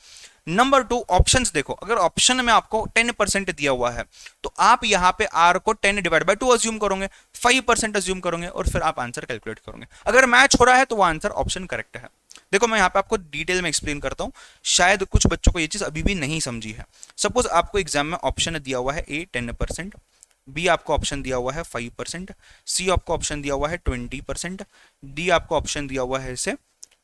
नंबर 2 ऑप्शंस देखो, अगर ऑप्शन में आपको 10% दिया हुआ है तो आप यहां पे आर को 10 डिवाइड बाय 2 अज्यूम करोगे, 5% अज्यूम करोगे और फिर आप आंसर कैलकुलेट करोगे। अगर मैच हो रहा है तो वो आंसर ऑप्शन करेक्ट है। देखो मैं यहाँ पे आपको डिटेल में एक्सप्लेन करता हूँ, शायद कुछ बच्चों को ये चीज अभी भी नहीं समझी है। सपोज आपको एग्जाम में ऑप्शन दिया हुआ है ए 10%, बी आपको ऑप्शन दिया हुआ है 5%, सी आपको ऑप्शन दिया हुआ है 20%, डी आपको ऑप्शन दिया हुआ है इसे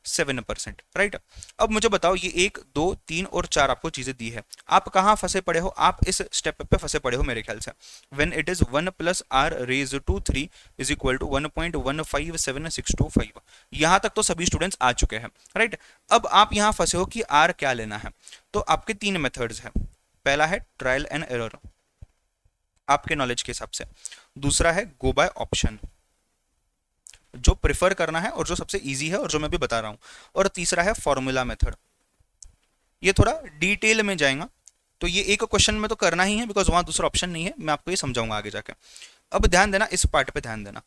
7%, राइट। अब मुझे बताओ ये 1, 2, 3 और 4 आपको चीजें दी है, आप कहाँ फंसे पड़े हो? आप इस स्टेप पे फंसे पड़े हो मेरे ख्याल से। When it is 1 plus R raise to 3 is equal to 1.157625। यहां तक तो सभी स्टूडेंट्स आ चुके हैं, राइट। अब आप यहां फंसे हो कि आर क्या लेना है, तो आपके 3 मेथड्स हैं। पहला है ट्रायल एंड एरर आपके नॉलेज के हिसाब से, दूसरा है गो बाय ऑप्शन जो प्रिफर करना है और जो सबसे इजी है और जो मैं भी बता रहा हूं, और तीसरा है फॉर्मूला मेथड। ये थोड़ा डिटेल में जाएगा, तो ये एक क्वेश्चन में तो करना ही है बिकॉज वहां दूसरा ऑप्शन नहीं है, मैं आपको ये समझाऊंगा आगे जाके। अब ध्यान देना, इस पार्ट पे ध्यान देना।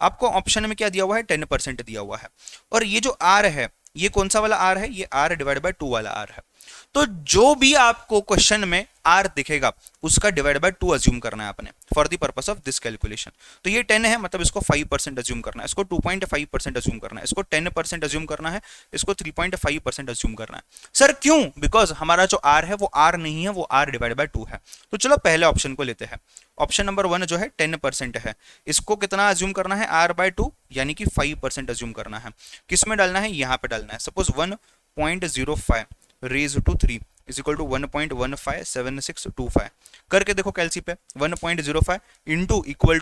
आपको ऑप्शन में क्या दिया हुआ है? 10% दिया हुआ है, और ये जो आर है ये कौन सा वाला आर है? ये आर डिवाइड बाय 2 वाला आर है। तो जो भी आपको क्वेश्चन में आर दिखेगा उसका डिवाइड बाय 2 अज्यूम करना है आपने for the purpose of this calculation. तो ये 10 है, मतलब इसको 5% अज्यूम करना है, इसको 2.5% अज्यूम करना है, इसको 10% अज्यूम करना है, इसको 3.5% अज्यूम करना है। सर क्यों? बिकॉज हमारा जो आर है वो आर नहीं है, वो आर डिवाइड बाय 2 है। तो चलो पहले ऑप्शन को लेते हैं। ऑप्शन नंबर 1 जो है 10% है, इसको कितना अज्यूम करना है? आर बाय 2 यानी कि 5% अज्यूम करना है। किस में डालना है? यहाँ पे डालना है। Suppose 1.05 raise to 3 is equal to 1.157625 करके देखो कैलसी पे 1.05 इंटू इक्वल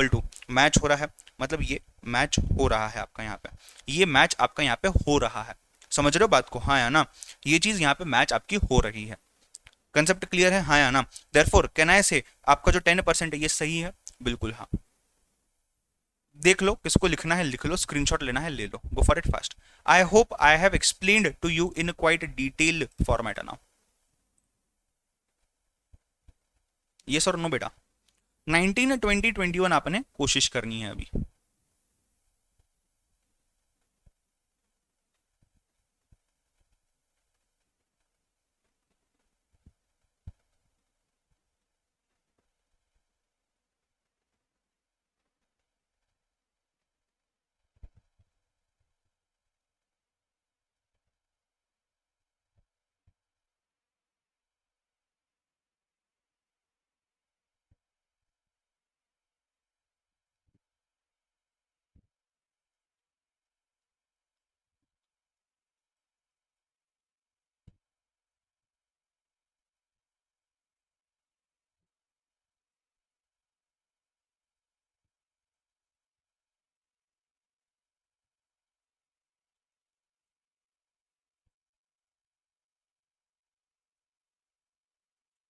टू मैच हो रहा है, मतलब ये मैच हो रहा है आपका यहाँ पे, ये मैच आपका यहाँ पे हो रहा है। समझ रहे हो बात को, हाँ या ना? ये चीज यहाँ पे मैच आपकी हो रही है। कंसेप्ट क्लियर है, हाँ या ना? देयरफॉर कैन आई से आपका जो 10% है ये सही है, बिल्कुल हाँ। देख लो किसको लिखना है लिख लो, स्क्रीनशॉट लेना है ले लो, go for it fast. I hope I have explained to you in quite detail format now. ये सर नो बेटा, 19 20 21 आपने कोशिश करनी है अभी।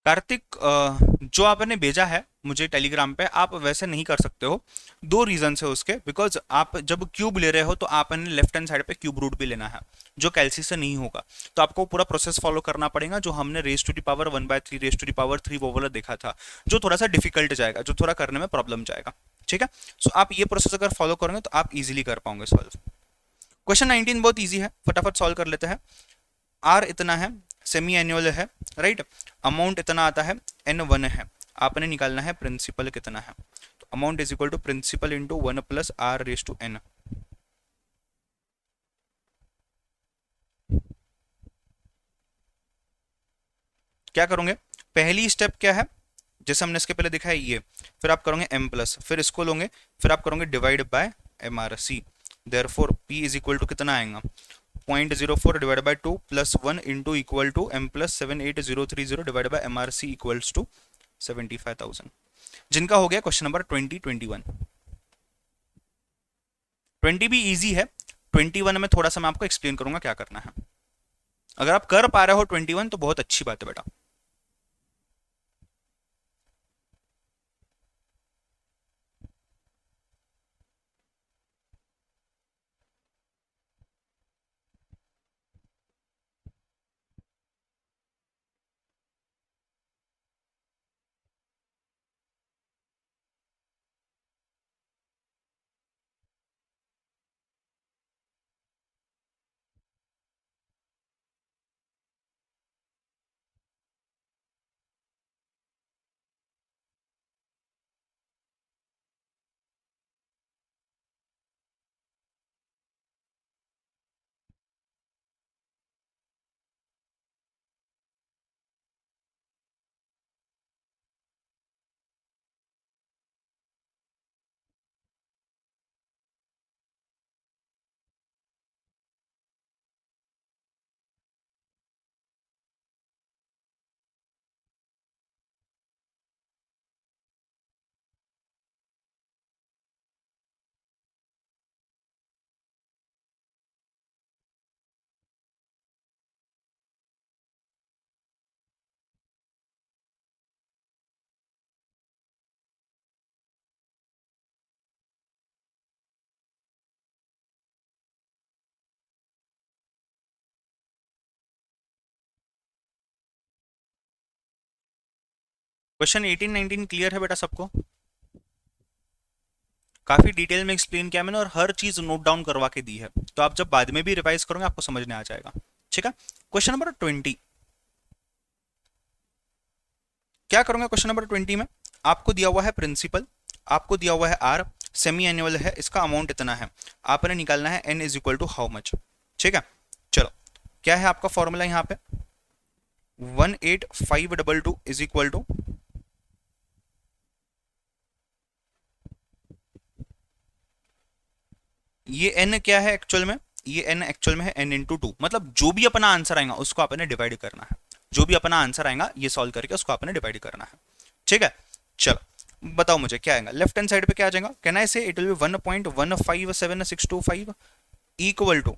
कार्तिक, जो आपने भेजा है मुझे टेलीग्राम पे, आप वैसे नहीं कर सकते हो। दो रीजन है उसके, बिकॉज आप जब क्यूब ले रहे हो तो आपने लेफ्ट हैंड साइड पे क्यूब रूट भी लेना है, जो कैलसी से नहीं होगा। तो आपको पूरा प्रोसेस फॉलो करना पड़ेगा जो हमने raise to the power 1/3 raise to the power 3 वो वाला देखा था, जो थोड़ा सा डिफिकल्ट जाएगा, जो थोड़ा करने में प्रॉब्लम जाएगा। ठीक है, सो आप ये प्रोसेस अगर फॉलो करोगे तो आप इजिली कर पाओगे सॉल्व। क्वेश्चन 19 बहुत ईजी है, फटाफट सॉल्व कर लेते हैं। आर इतना है, सेमी एनुअल है, राइट। अमाउंट इतना आता है, N1 है। आपने निकालना है प्रिंसिपल कितना है, तो amount is equal to principal into 1 plus R raise to N। क्या करोगे, पहली स्टेप क्या है, जैसे हमने इसके पहले देखा है ये, फिर आप करोगे m प्लस, फिर इसको लोगे, फिर आप करोगे divide by MRC। Therefore P is equal to कितना आएगा, 0.04 divide by 2 plus 1 into equal to m plus 78030 divide by MRC equals to 75,000। जिनका हो गया क्वेश्चन नंबर 20 21। 20 भी इजी है, 21 में थोड़ा सा मैं आपको एक्सप्लेन करूंगा क्या करना है। अगर आप कर पा रहे हो 21 तो बहुत अच्छी बात है बेटा। क्वेश्चन 18 19 क्लियर है बेटा सबको? काफी डिटेल में एक्सप्लेन किया मैंने और हर चीज नोट डाउन करवा के दी है, तो आप जब बाद में भी रिवाइज करोगे आपको समझ में आ जाएगा। ठीक है, क्वेश्चन नंबर 20 क्या करूंगा। क्वेश्चन नंबर 20 में आपको दिया हुआ है प्रिंसिपल, आपको दिया हुआ है आर, सेमी एनुअल है, इसका अमाउंट इतना है, आपने निकालना है N is equal to how much. ठीक है, चलो क्या है आपका फॉर्मूला यहाँ पे, 18522 इज इक्वल टू, ये एन क्या है एक्चुअल में, ये एन एक्चुअल में है एन इंटू टू, मतलब जो भी अपना आंसर आएगा उसको आपने डिवाइड करना है। जो भी अपना आंसर आएगा ये सॉल्व करके उसको आपने डिवाइड करना है, ठीक है। चलो बताओ मुझे क्या आएगा, लेफ्ट हैंड साइड पे क्या आ जाएगा, can I say it will be 1.157625 equal to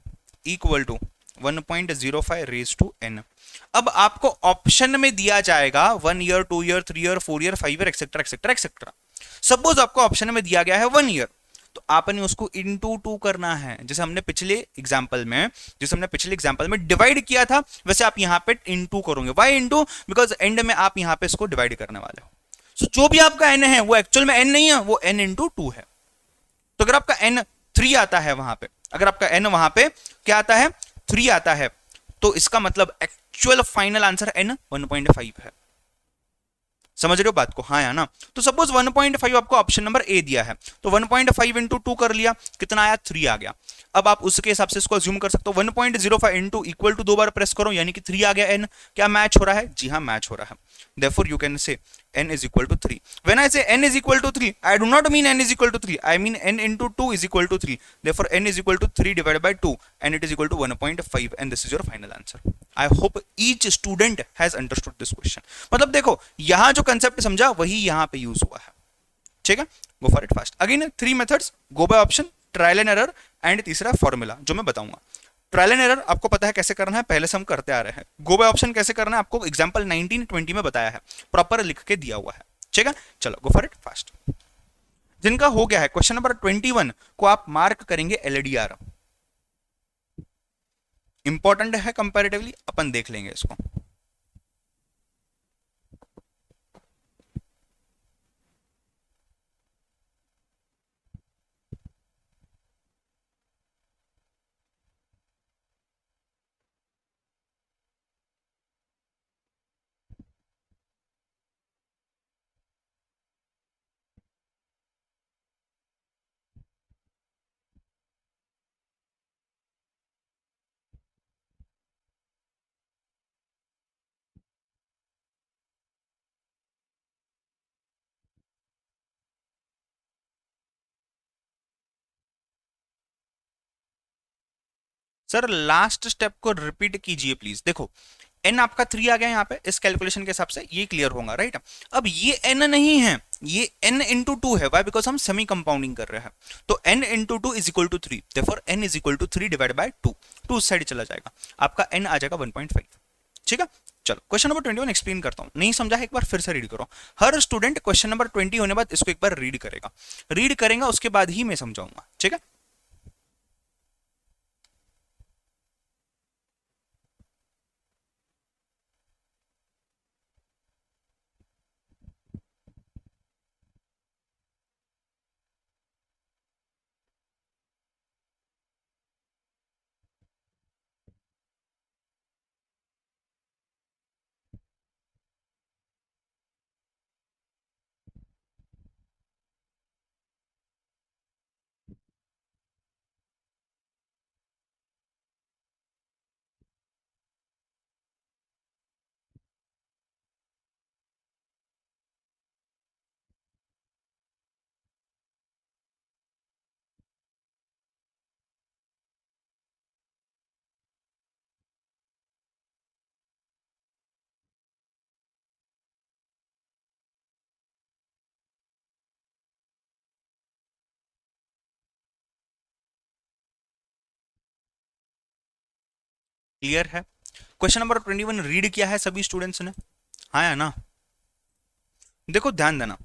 1.05 raise to n। अब आपको ऑप्शन में दिया जाएगा 1 year, 2 year, 3 year, 4 year, 5 year, etcetera etcetera etcetera. Suppose आपको ऑप्शन में दिया गया है 1 ईयर, तो आपने उसको इंटू 2 करना है, जैसे हमने पिछले एग्जांपल में डिवाइड किया था, वैसे आप यहां पे इंटू करोगे। Why into? बिकॉज एंड में आप यहां पे इसको डिवाइड करने वाले हो। सो जो भी आपका n है वो एक्चुअल में n नहीं है, वो n इंटू 2 है। तो अगर आपका n 3 आता है वहां पे, अगर आपका n वहां पे क्या आता है 3 आता है, तो इसका मतलब एक्चुअल फाइनल आंसर n 1.5 है। समझ रहे हो बात को? हाँ या ना? तो सपोज 1.5 आपको ऑप्शन नंबर ए दिया है, तो 1.5 इंटू 2 कर लिया, कितना आया 3 आ गया। अब आप उसके हिसाब से इसको अज्यूम कर सकते हो 1.05 इंटू इक्वल टू 2 बार प्रेस करो, यानी कि 3 आ गया n। क्या मैच हो रहा है? जी हाँ मैच हो रहा है। Therefore you can say n is equal to 3. When I say n is equal to 3, I do not mean n is equal to 3, I mean n into 2 is equal to 3. Therefore n is equal to 3 divided by 2 and it is equal to 1.5 and this is your final answer. I hope each student has understood this question. मतलब देखो यहां जो concept समझा वही यहां पे use हुआ है, ठीक है। गो for it fast. Again 3 methods, go by option, trial and error and तीसरा फॉर्मूला जो मैं बताऊंगा। ट्रायल एंड एरर आपको पता है कैसे करना है, पहले से हम करते आ रहे हैं। गो बाय ऑप्शन कैसे करना है आपको एग्जांपल 19-20 में बताया है, प्रॉपर लिख के दिया हुआ है, ठीक है। चलो गो फॉर इट फास्ट। जिनका हो गया है क्वेश्चन नंबर 21 को आप मार्क करेंगे एलडीआर, इंपॉर्टेंट है कंपैरेटिवली, अपन देख लेंगे इसको। सर लास्ट स्टेप को रिपीट कीजिए प्लीज। देखो n आपका 3 आ गया यहाँ पे, इस कैलकुलेशन के हिसाब से ये क्लियर होगा, राइट। अब ये n नहीं है, ये n इंटू 2 है। वाई? बिकॉज हम सेमी कंपाउंडिंग कर रहे हैं, तो n into 2 is equal to 3, therefore n is equal to 3 divide by 2, 2 उस साइड चला जाएगा, आपका n आ जाएगा 1.5, ठीक है। चलो क्वेश्चन नंबर 21 एक्सप्लेन करता हूं, नहीं समझा है एक बार फिर से रीड करो। हर स्टूडेंट क्वेश्चन नंबर 20 होने बाद इसको एक बार रीड करेगा, रीड करेगा उसके बाद ही मैं समझाऊंगा, ठीक है। क्लियर है? क्वेश्चन नंबर 21 रीड किया है सभी स्टूडेंट्स ने? हाँ या ना? देखो ध्यान देना,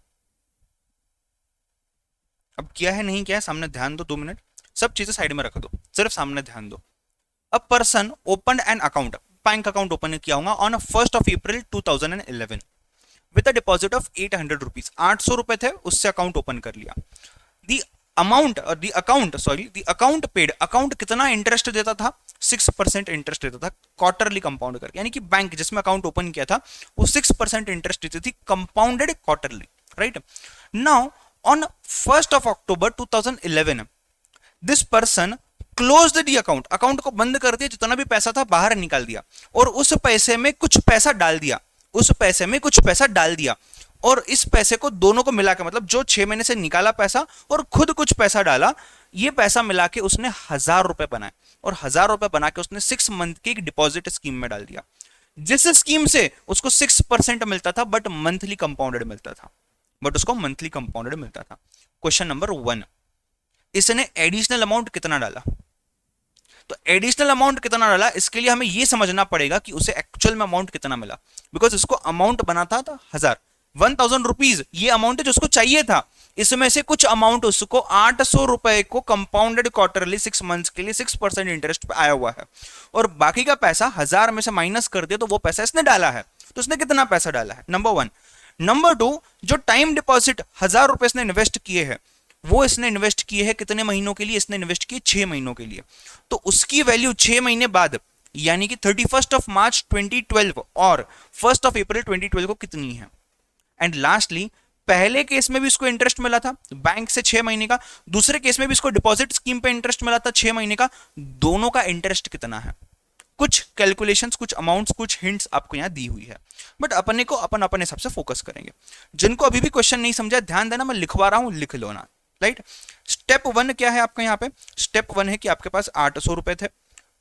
अब किया है नहीं किया है सामने ध्यान दो, 2 मिनट सब चीजें साइड में रख दो, सिर्फ सामने ध्यान दो। A person open an account, bank account open किया होगा on 1st of April 2011 with a deposit of 800 rupees, 800 रुपए थे, उससे अकाउंट ओपन कर लिया। The amount the account paid, account कितना इंटरेस्ट देता था? 6% इंटरेस्ट देता था क्वार्टरली कंपाउंड करके, यानी कि बैंक जिसमें अकाउंट ओपन किया था वो 6% इंटरेस्ट देती थी compounded quarterly, right. Now on 1st of October 2011 this person close the account, account को बंद कर दिया, जितना भी पैसा था बाहर निकाल दिया और उस पैसे में कुछ पैसा डाल दिया, उस पैसे में कुछ पैसा डाल दिया और इस पैसे को दोनों को मिला के, मतलब जो 6 महीने से निकाला पैसा और खुद कुछ पैसा डाला, ये पैसा मिला के उसने 1000 रुपए बनाए और 1000 रुपए बना के उसने 6 मंथ की एक डिपॉजिट स्कीम में डाल दिया। जिस स्कीम से उसको 6% मिलता था, बट मंथली कंपाउंडेड मिलता था, बट उसको मंथली कंपाउंडेड मिलता था। क्वेश्चन नंबर 1, इसने एडिशनल अमाउंट कितना डाला? तो एडिशनल अमाउंट कितना डाला, इसके लिए हमें यह समझना पड़ेगा कि उसे एक्चुअल में अमाउंट कितना मिला, बिकॉज इसको अमाउंट बना था 1000, 1000 रुपीज ये अमाउंट है जो उसको चाहिए था। इसमें से कुछ अमाउंट उसको 800 रुपए को कंपाउंडेड क्वार्टरली 6 मंथ्स के लिए 6% इंटरेस्ट पे आया हुआ है, और बाकी का पैसा 1000 में से माइनस कर दिया तो वो पैसा इसने डाला है। तो इसने कितना पैसा डाला है, नंबर 1। नंबर 2, जो टाइम डिपॉजिट 1000 रुपए इसने इन्वेस्ट किए हैं, वो इसने इन्वेस्ट किए हैं कितने महीनों के लिए, इसने इन्वेस्ट किए 6 महीनों के लिए। तो उसकी वैल्यू 6 महीने बाद यानी कि 31 मार्च 2012 और 1 अप्रैल 2012 को कितनी है? एंड लास्टली, पहले केस में भी इसको इंटरेस्ट मिला था बैंक से 6 महीने का, दूसरे केस में भी इसको डिपॉजिट स्कीम पे इंटरेस्ट मिला था 6 महीने का, दोनों का इंटरेस्ट कितना है? कुछ कैलकुलेशंस, कुछ अमाउंट्स, कुछ हिंट्स आपको यहां दी हुई है, बट अपने को अपन अपने हिसाब से फोकस करेंगे। जिनको अभी भी क्वेश्चन नहीं समझा, ध्यान देना, मैं लिखवा रहा हूं, लिख लो ना। राइट, स्टेप 1 क्या है आपका यहाँ पे? स्टेप 1 है कि आपके पास 800 रुपए थे,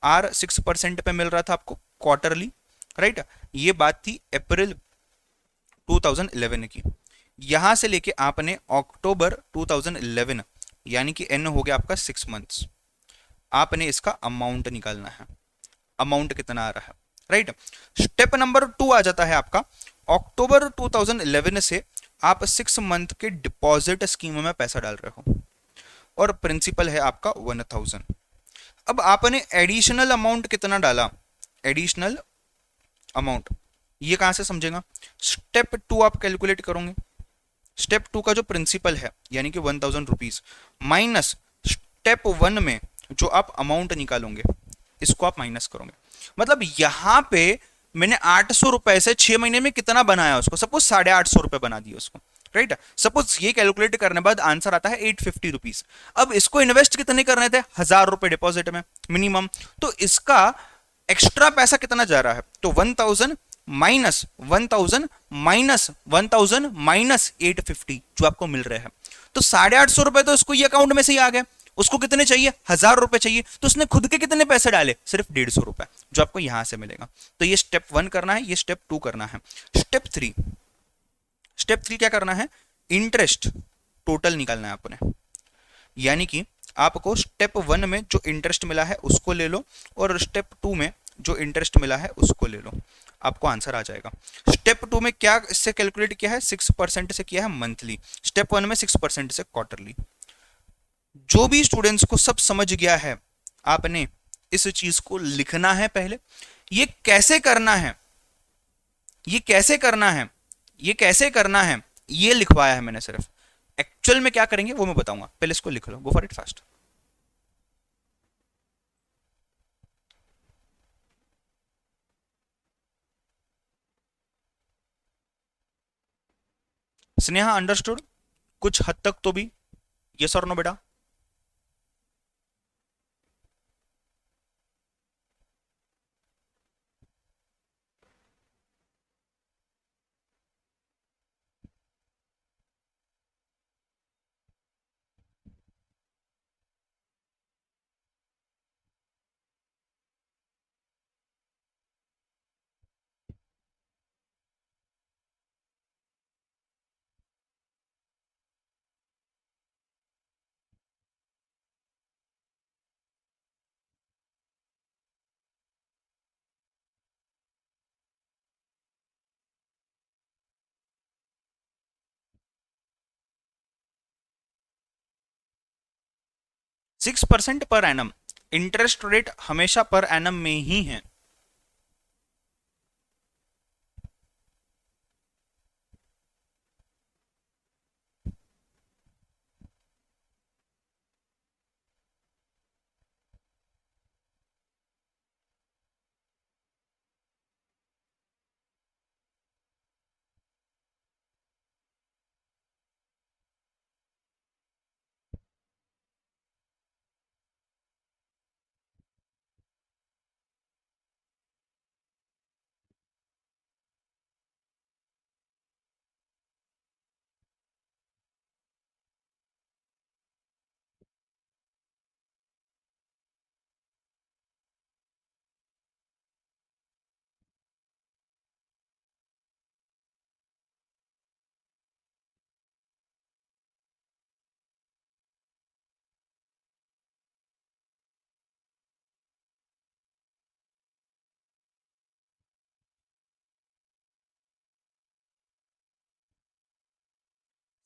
आर 6% पे मिल रहा था आपको क्वार्टरली। राइट, ये बात थी अप्रैल 2011 की। यहां से लेके आपने अक्टूबर 2011 यानी कि एन हो गया आपका 6 मंथ्स, आपने इसका अमाउंट निकालना है। अमाउंट कितना आ रहा है? राइट, स्टेप नंबर 2 आ जाता है आपका, अक्टूबर 2011 से आप 6 मंथ के डिपॉजिट स्कीम में पैसा डाल रहे हो और प्रिंसिपल है आपका 1000। अब आपने एडिशनल अमाउंट कितना डाला? एडिशनल अमाउंट ये कहां से समझेगा? स्टेप 2 आप कैलकुलेट करोगे, स्टेप 2 का जो प्रिंसिपल है यानी कि 1000 रुपीज माइनस स्टेप 1 में जो आप अमाउंट निकालोगे इसको आप माइनस करोगे। मतलब यहां पे मैंने 800 रुपए से 6 महीने में कितना बनाया उसको, सपोज 850 रुपए बना दिए उसको। राइट, सपोज ये कैलकुलेट करने बाद आंसर आता है 850 रुपीज। अब इसको इन्वेस्ट कितने करने थे? 1000 रुपए डिपॉजिट में मिनिमम। तो इसका एक्स्ट्रा पैसा कितना जा रहा है? तो 1000 माइनस 1000 माइनस 1000 माइनस 850 जो आपको मिल रहे हैं। तो 850 रुपए तो इसको ये अकाउंट में से ही आ गए। उसको कितने चाहिए? 1000 रुपए चाहिए, तो उसने खुद के कितने पैसे डाले? सिर्फ 150 रुपए, जो आपको यहां से मिलेगा। तो ये स्टेप 1 करना है, ये स्टेप 2 करना है। स्टेप 3, स्टेप 3 क्या करना है? इंटरेस्ट टोटल निकालना है आपने, यानी कि आपको स्टेप 1 में जो इंटरेस्ट मिला है उसको ले लो और स्टेप 2 में जो इंटरेस्ट मिला है उसको ले लो, आपको आंसर आ जाएगा। स्टेप 2 में क्या इससे कैलकुलेट किया है? 6% से किया है मंथली, स्टेप 1 में 6% से क्वार्टरली। जो भी स्टूडेंट्स को सब समझ गया है, आपने इस चीज को लिखना है पहले। ये कैसे करना है, ये कैसे करना है, ये कैसे करना है, ये लिखवाया है मैंने सिर्फ। एक्चुअल में क्या करेंगे वो मैं बताऊंगा, पहले इसको लिख लो, go for it fast. Sneha understood कुछ हद तक तो भी? यस और नो बेटा? Six percent per annum, interest rate हमेशा पर एनम में ही है।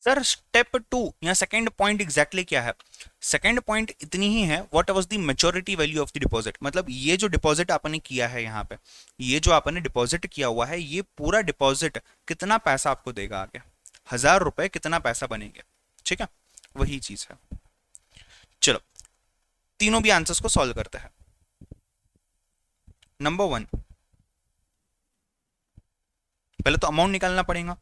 सर स्टेप 2 या सेकंड पॉइंट एग्जैक्टली क्या है? सेकंड पॉइंट इतनी ही है, what was the maturity value of the deposit. मतलब ये जो डिपॉजिट आपने किया है यहाँ पे, ये जो आपने डिपॉजिट किया हुआ है, ये पूरा डिपॉजिट कितना पैसा आपको देगा आगे, 1000 रुपए कितना पैसा बनेंगे। ठीक है, वही चीज है। चलो तीनों भी आंसर्स को सॉल्व करते हैं। नंबर 1, पहले तो अमाउंट निकालना पड़ेगा।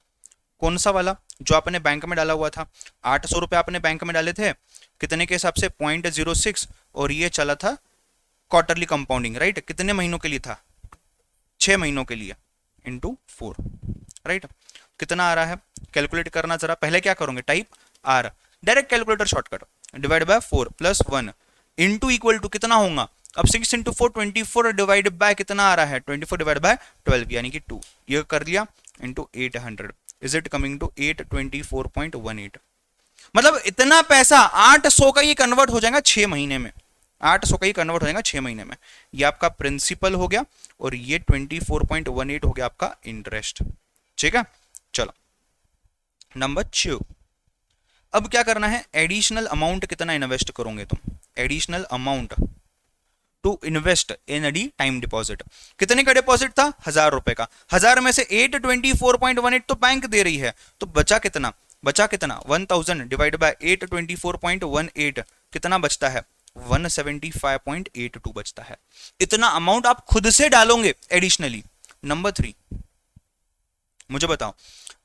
कौन सा वाला? जो आपने बैंक में डाला हुआ था, 800 रुपए आपने बैंक में डाले थे, कितने के हिसाब से? 0.06, और ये चला था क्वार्टरली कंपाउंडिंग, राइट? कितने महीनों के लिए था? 6 महीनों के लिए, इंटू 4, राइट? कितना आ रहा है? कैलकुलेट करना जरा। पहले क्या करोगे? Type R, direct calculator shortcut, divide by 4 plus 1 into equal to कितना होगा? अब 6 इंटू 4 24, डिवाइड बाय कितना आ रहा है? 24 डिवाइड बाय 12 यानी कि 2, ये कर लिया, into 800, is it coming to 824.18। मतलब इतना पैसा 800 का ये कन्वर्ट हो जाएगा 6 महीने में, 800 का ही कन्वर्ट हो जाएगा 6 महीने में। ये आपका प्रिंसिपल हो गया, और ये 24.18 हो गया आपका इंटरेस्ट। ठीक है, चलो नंबर 2। अब क्या करना है? एडिशनल अमाउंट कितना इन्वेस्ट करोगे तुम? Additional amount to invest in the time deposit. कितने का डिपॉजिट था? 1000 रुपए का। 1000 में से 824.18 तो बैंक दे रही है, तो बचा कितना? बचा कितना? 1000 डिवाइड बाय 824.18 कितना बचता है? 175.82 बचता है। इतना अमाउंट आप खुद से डालोगे एडिशनली। नंबर 3, मुझे बताओ,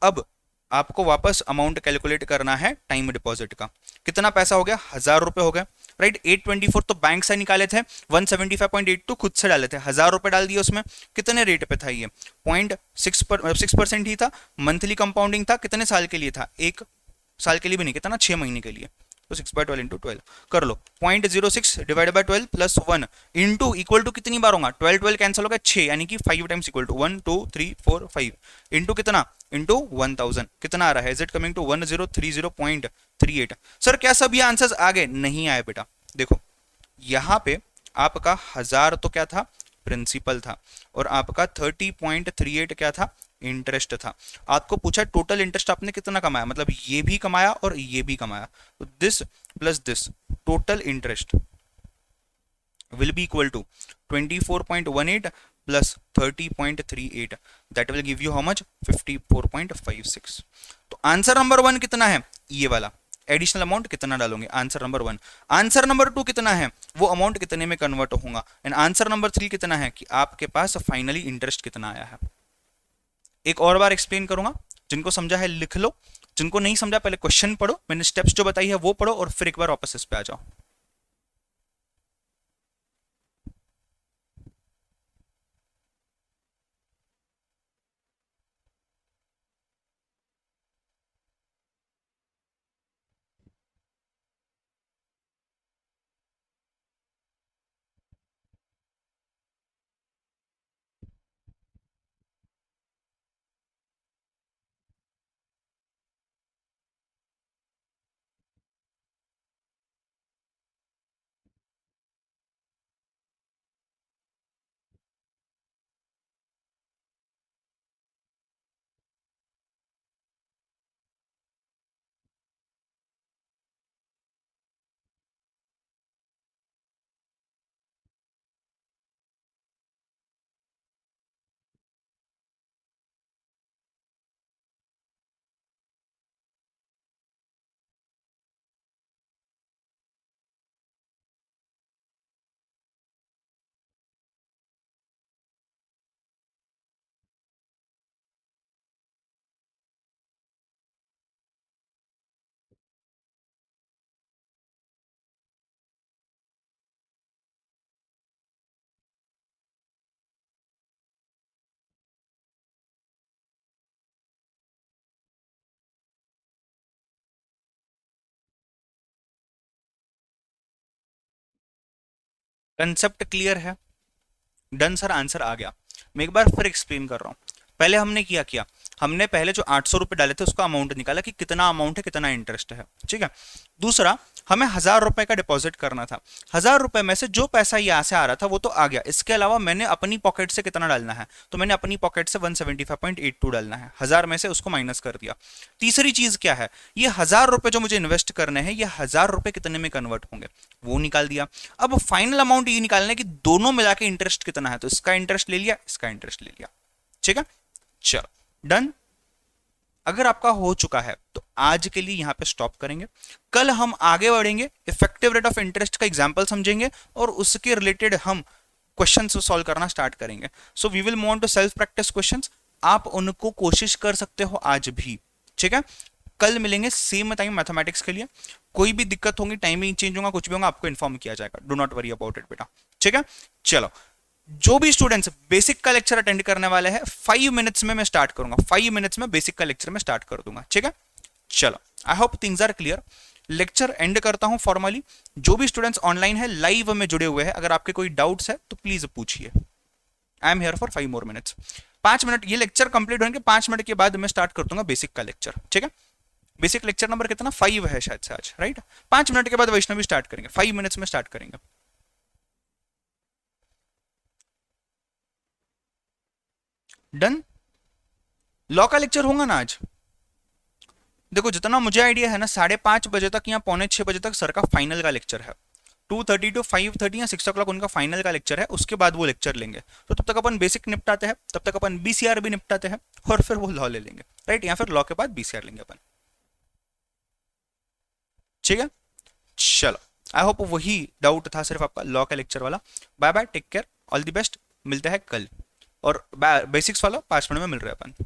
अब आपको वापस अमाउंट कैलकुलेट करना है टाइम डिपॉजिट का। कितना पैसा हो गया? 1000 रुपए हो गए, राइट? 824 तो बैंक से निकाले थे, 175.82 खुद से डाले थे, 1000 रुपए डाल दिए उसमें। कितने रेट पे था ये? 0.6% ही था। मंथली कंपाउंडिंग था, कितने साल के लिए था? 1 साल के लिए भी नहीं, कितना? 6 महीने के लिए। तो 6/12 इंटू 12 कर लो, 0.06 divide by 12 plus 1 into equal to कितनी बार होगा? 12 कैंसिल हो गया 6, यानी कि 5 टाइम्स इक्वल टू 1 2 3 4 5 इंटू कितना? इंटू 1000 कितना आ रहा है? Is it coming to 1030.38। Sir क्या सब ये आंसर्स आ गए? नहीं आए बेटा। देखो यहाँ पे आपका 1000 तो क्या था? प्रिंसिपल था, और आपका 30.38 क्या था? इंटरेस्ट था। आपको पूछा टोटल इंटरेस्ट आपने कितना कमाया, मतलब ये भी कमाया और ये भी कमाया, तो this plus this total interest will be equal to 24.18 plus 30.38, that will give you how much? 54.56। तो आंसर नंबर 1 कितना है? ये वाला एडिशनल अमाउंट कितना डालोगे? Answer number 1। आंसर नंबर 2 कितना है? वो अमाउंट कितने में कन्वर्ट होगा। एंड आंसर नंबर 3 कितना है? कि आपके पास फाइनली इंटरेस्ट कितना आया है। एक और बार एक्सप्लेन करूंगा, जिनको समझा है लिख लो, जिनको नहीं समझा पहले क्वेश्चन पढ़ो, मैंने स्टेप्स जो बताई है वो पढ़ो, और फिर एक बार वापस इस पे आ जाओ। कंसेप्ट क्लियर है? डन सर, आंसर आ गया। मैं एक बार फिर एक्सप्लेन कर रहा हूं। पहले हमने किया किया हमने पहले जो 800 रुपए डाले थे उसका अमाउंट निकाला कि कितना अमाउंट है, कितना इंटरेस्ट है। ठीक है। दूसरा, हमें 1,000 रुपए का डिपॉजिट करना था। 1,000 रुपए में से जो पैसा यहाँ से आ रहा था वो तो आ गया, इसके अलावा मैंने अपनी पॉकेट से कितना डालना है, तो मैंने अपनी पॉकेट से 175.82 डालना है, 1,000 में से उसको माइनस कर दिया। तीसरी चीज क्या है, ये 1,000 रुपए जो मुझे इन्वेस्ट करने हैं, ये 1,000 रुपए कितने में कन्वर्ट होंगे वो निकाल दिया। अब फाइनल अमाउंट ये निकालना है कि दोनों मिला के इंटरेस्ट कितना है, तो इसका इंटरेस्ट ले लिया, इसका इंटरेस्ट ले लिया। ठीक है, चलो डन। अगर आपका हो चुका है तो आज के लिए यहां पे स्टॉप करेंगे। कल हम आगे बढ़ेंगे, इफेक्टिव रेट ऑफ इंटरेस्ट का एग्जांपल समझेंगे और उसके रिलेटेड हम क्वेश्चन सॉल्व करना स्टार्ट करेंगे। So we will move on to self practice questions. आप उनको कोशिश कर सकते हो आज भी, ठीक है। कल मिलेंगे सेम टाइम मैथमेटिक्स के लिए। कोई भी दिक्कत होगी, टाइमिंग चेंज होगा, कुछ भी होगा, आपको इन्फॉर्म किया जाएगा। Do not worry about it बेटा, ठीक है। चलो, जो भी स्टूडेंट्स बेसिक का लेक्चर अटेंड करने वाले हैं, 5 मिनट्स में मैं स्टार्ट करूंगा, 5 मिनट्स में बेसिक का लेक्चर में स्टार्ट कर दूंगा, ठीक है। चलो, I hope things are clear. Lecture end करता हूं फॉर्मली। जो भी स्टूडेंट्स ऑनलाइन है, लाइव में जुड़े हुए हैं, अगर आपके कोई डाउट्स है तो प्लीज पूछिए। I am here for 5 more minutes. 5 minute, ये लेक्चर कंप्लीट होने के 5 मिनट के बाद मैं स्टार्ट कर दूंगा बेसिक का लेक्चर, ठीक है। बेसिक लेक्चर नंबर कितना, 5 है शायद से आज, राइट। 5 मिनट के बाद वैष्णवी स्टार्ट करेंगे, 5 मिनट्स में स्टार्ट करेंगे। डन। लॉ का लेक्चर होगा ना आज। देखो, जितना मुझे आइडिया है ना, 5:30 बजे तक या 5:45 बजे तक सर का फाइनल का लेक्चर है। 2:30 to 5:30 या 6 o'clock उनका फाइनल का लेक्चर है, उसके बाद वो लेक्चर लेंगे। तो तब तक अपन बेसिक निपटाते हैं, तब तक अपन बीसीआर भी निपटाते हैं, और फिर वो लॉ ले लेंगे, राइट। या फिर लॉ के बाद बीसीआर लेंगे अपन, ठीक है। चलो, आई होप वही डाउट था सिर्फ आपका लॉ का लेक्चर वाला। Bye bye, take care, all the best. मिलते हैं कल, और बेसिक्स वाला 5 मिनट में मिल रहे हैं अपन।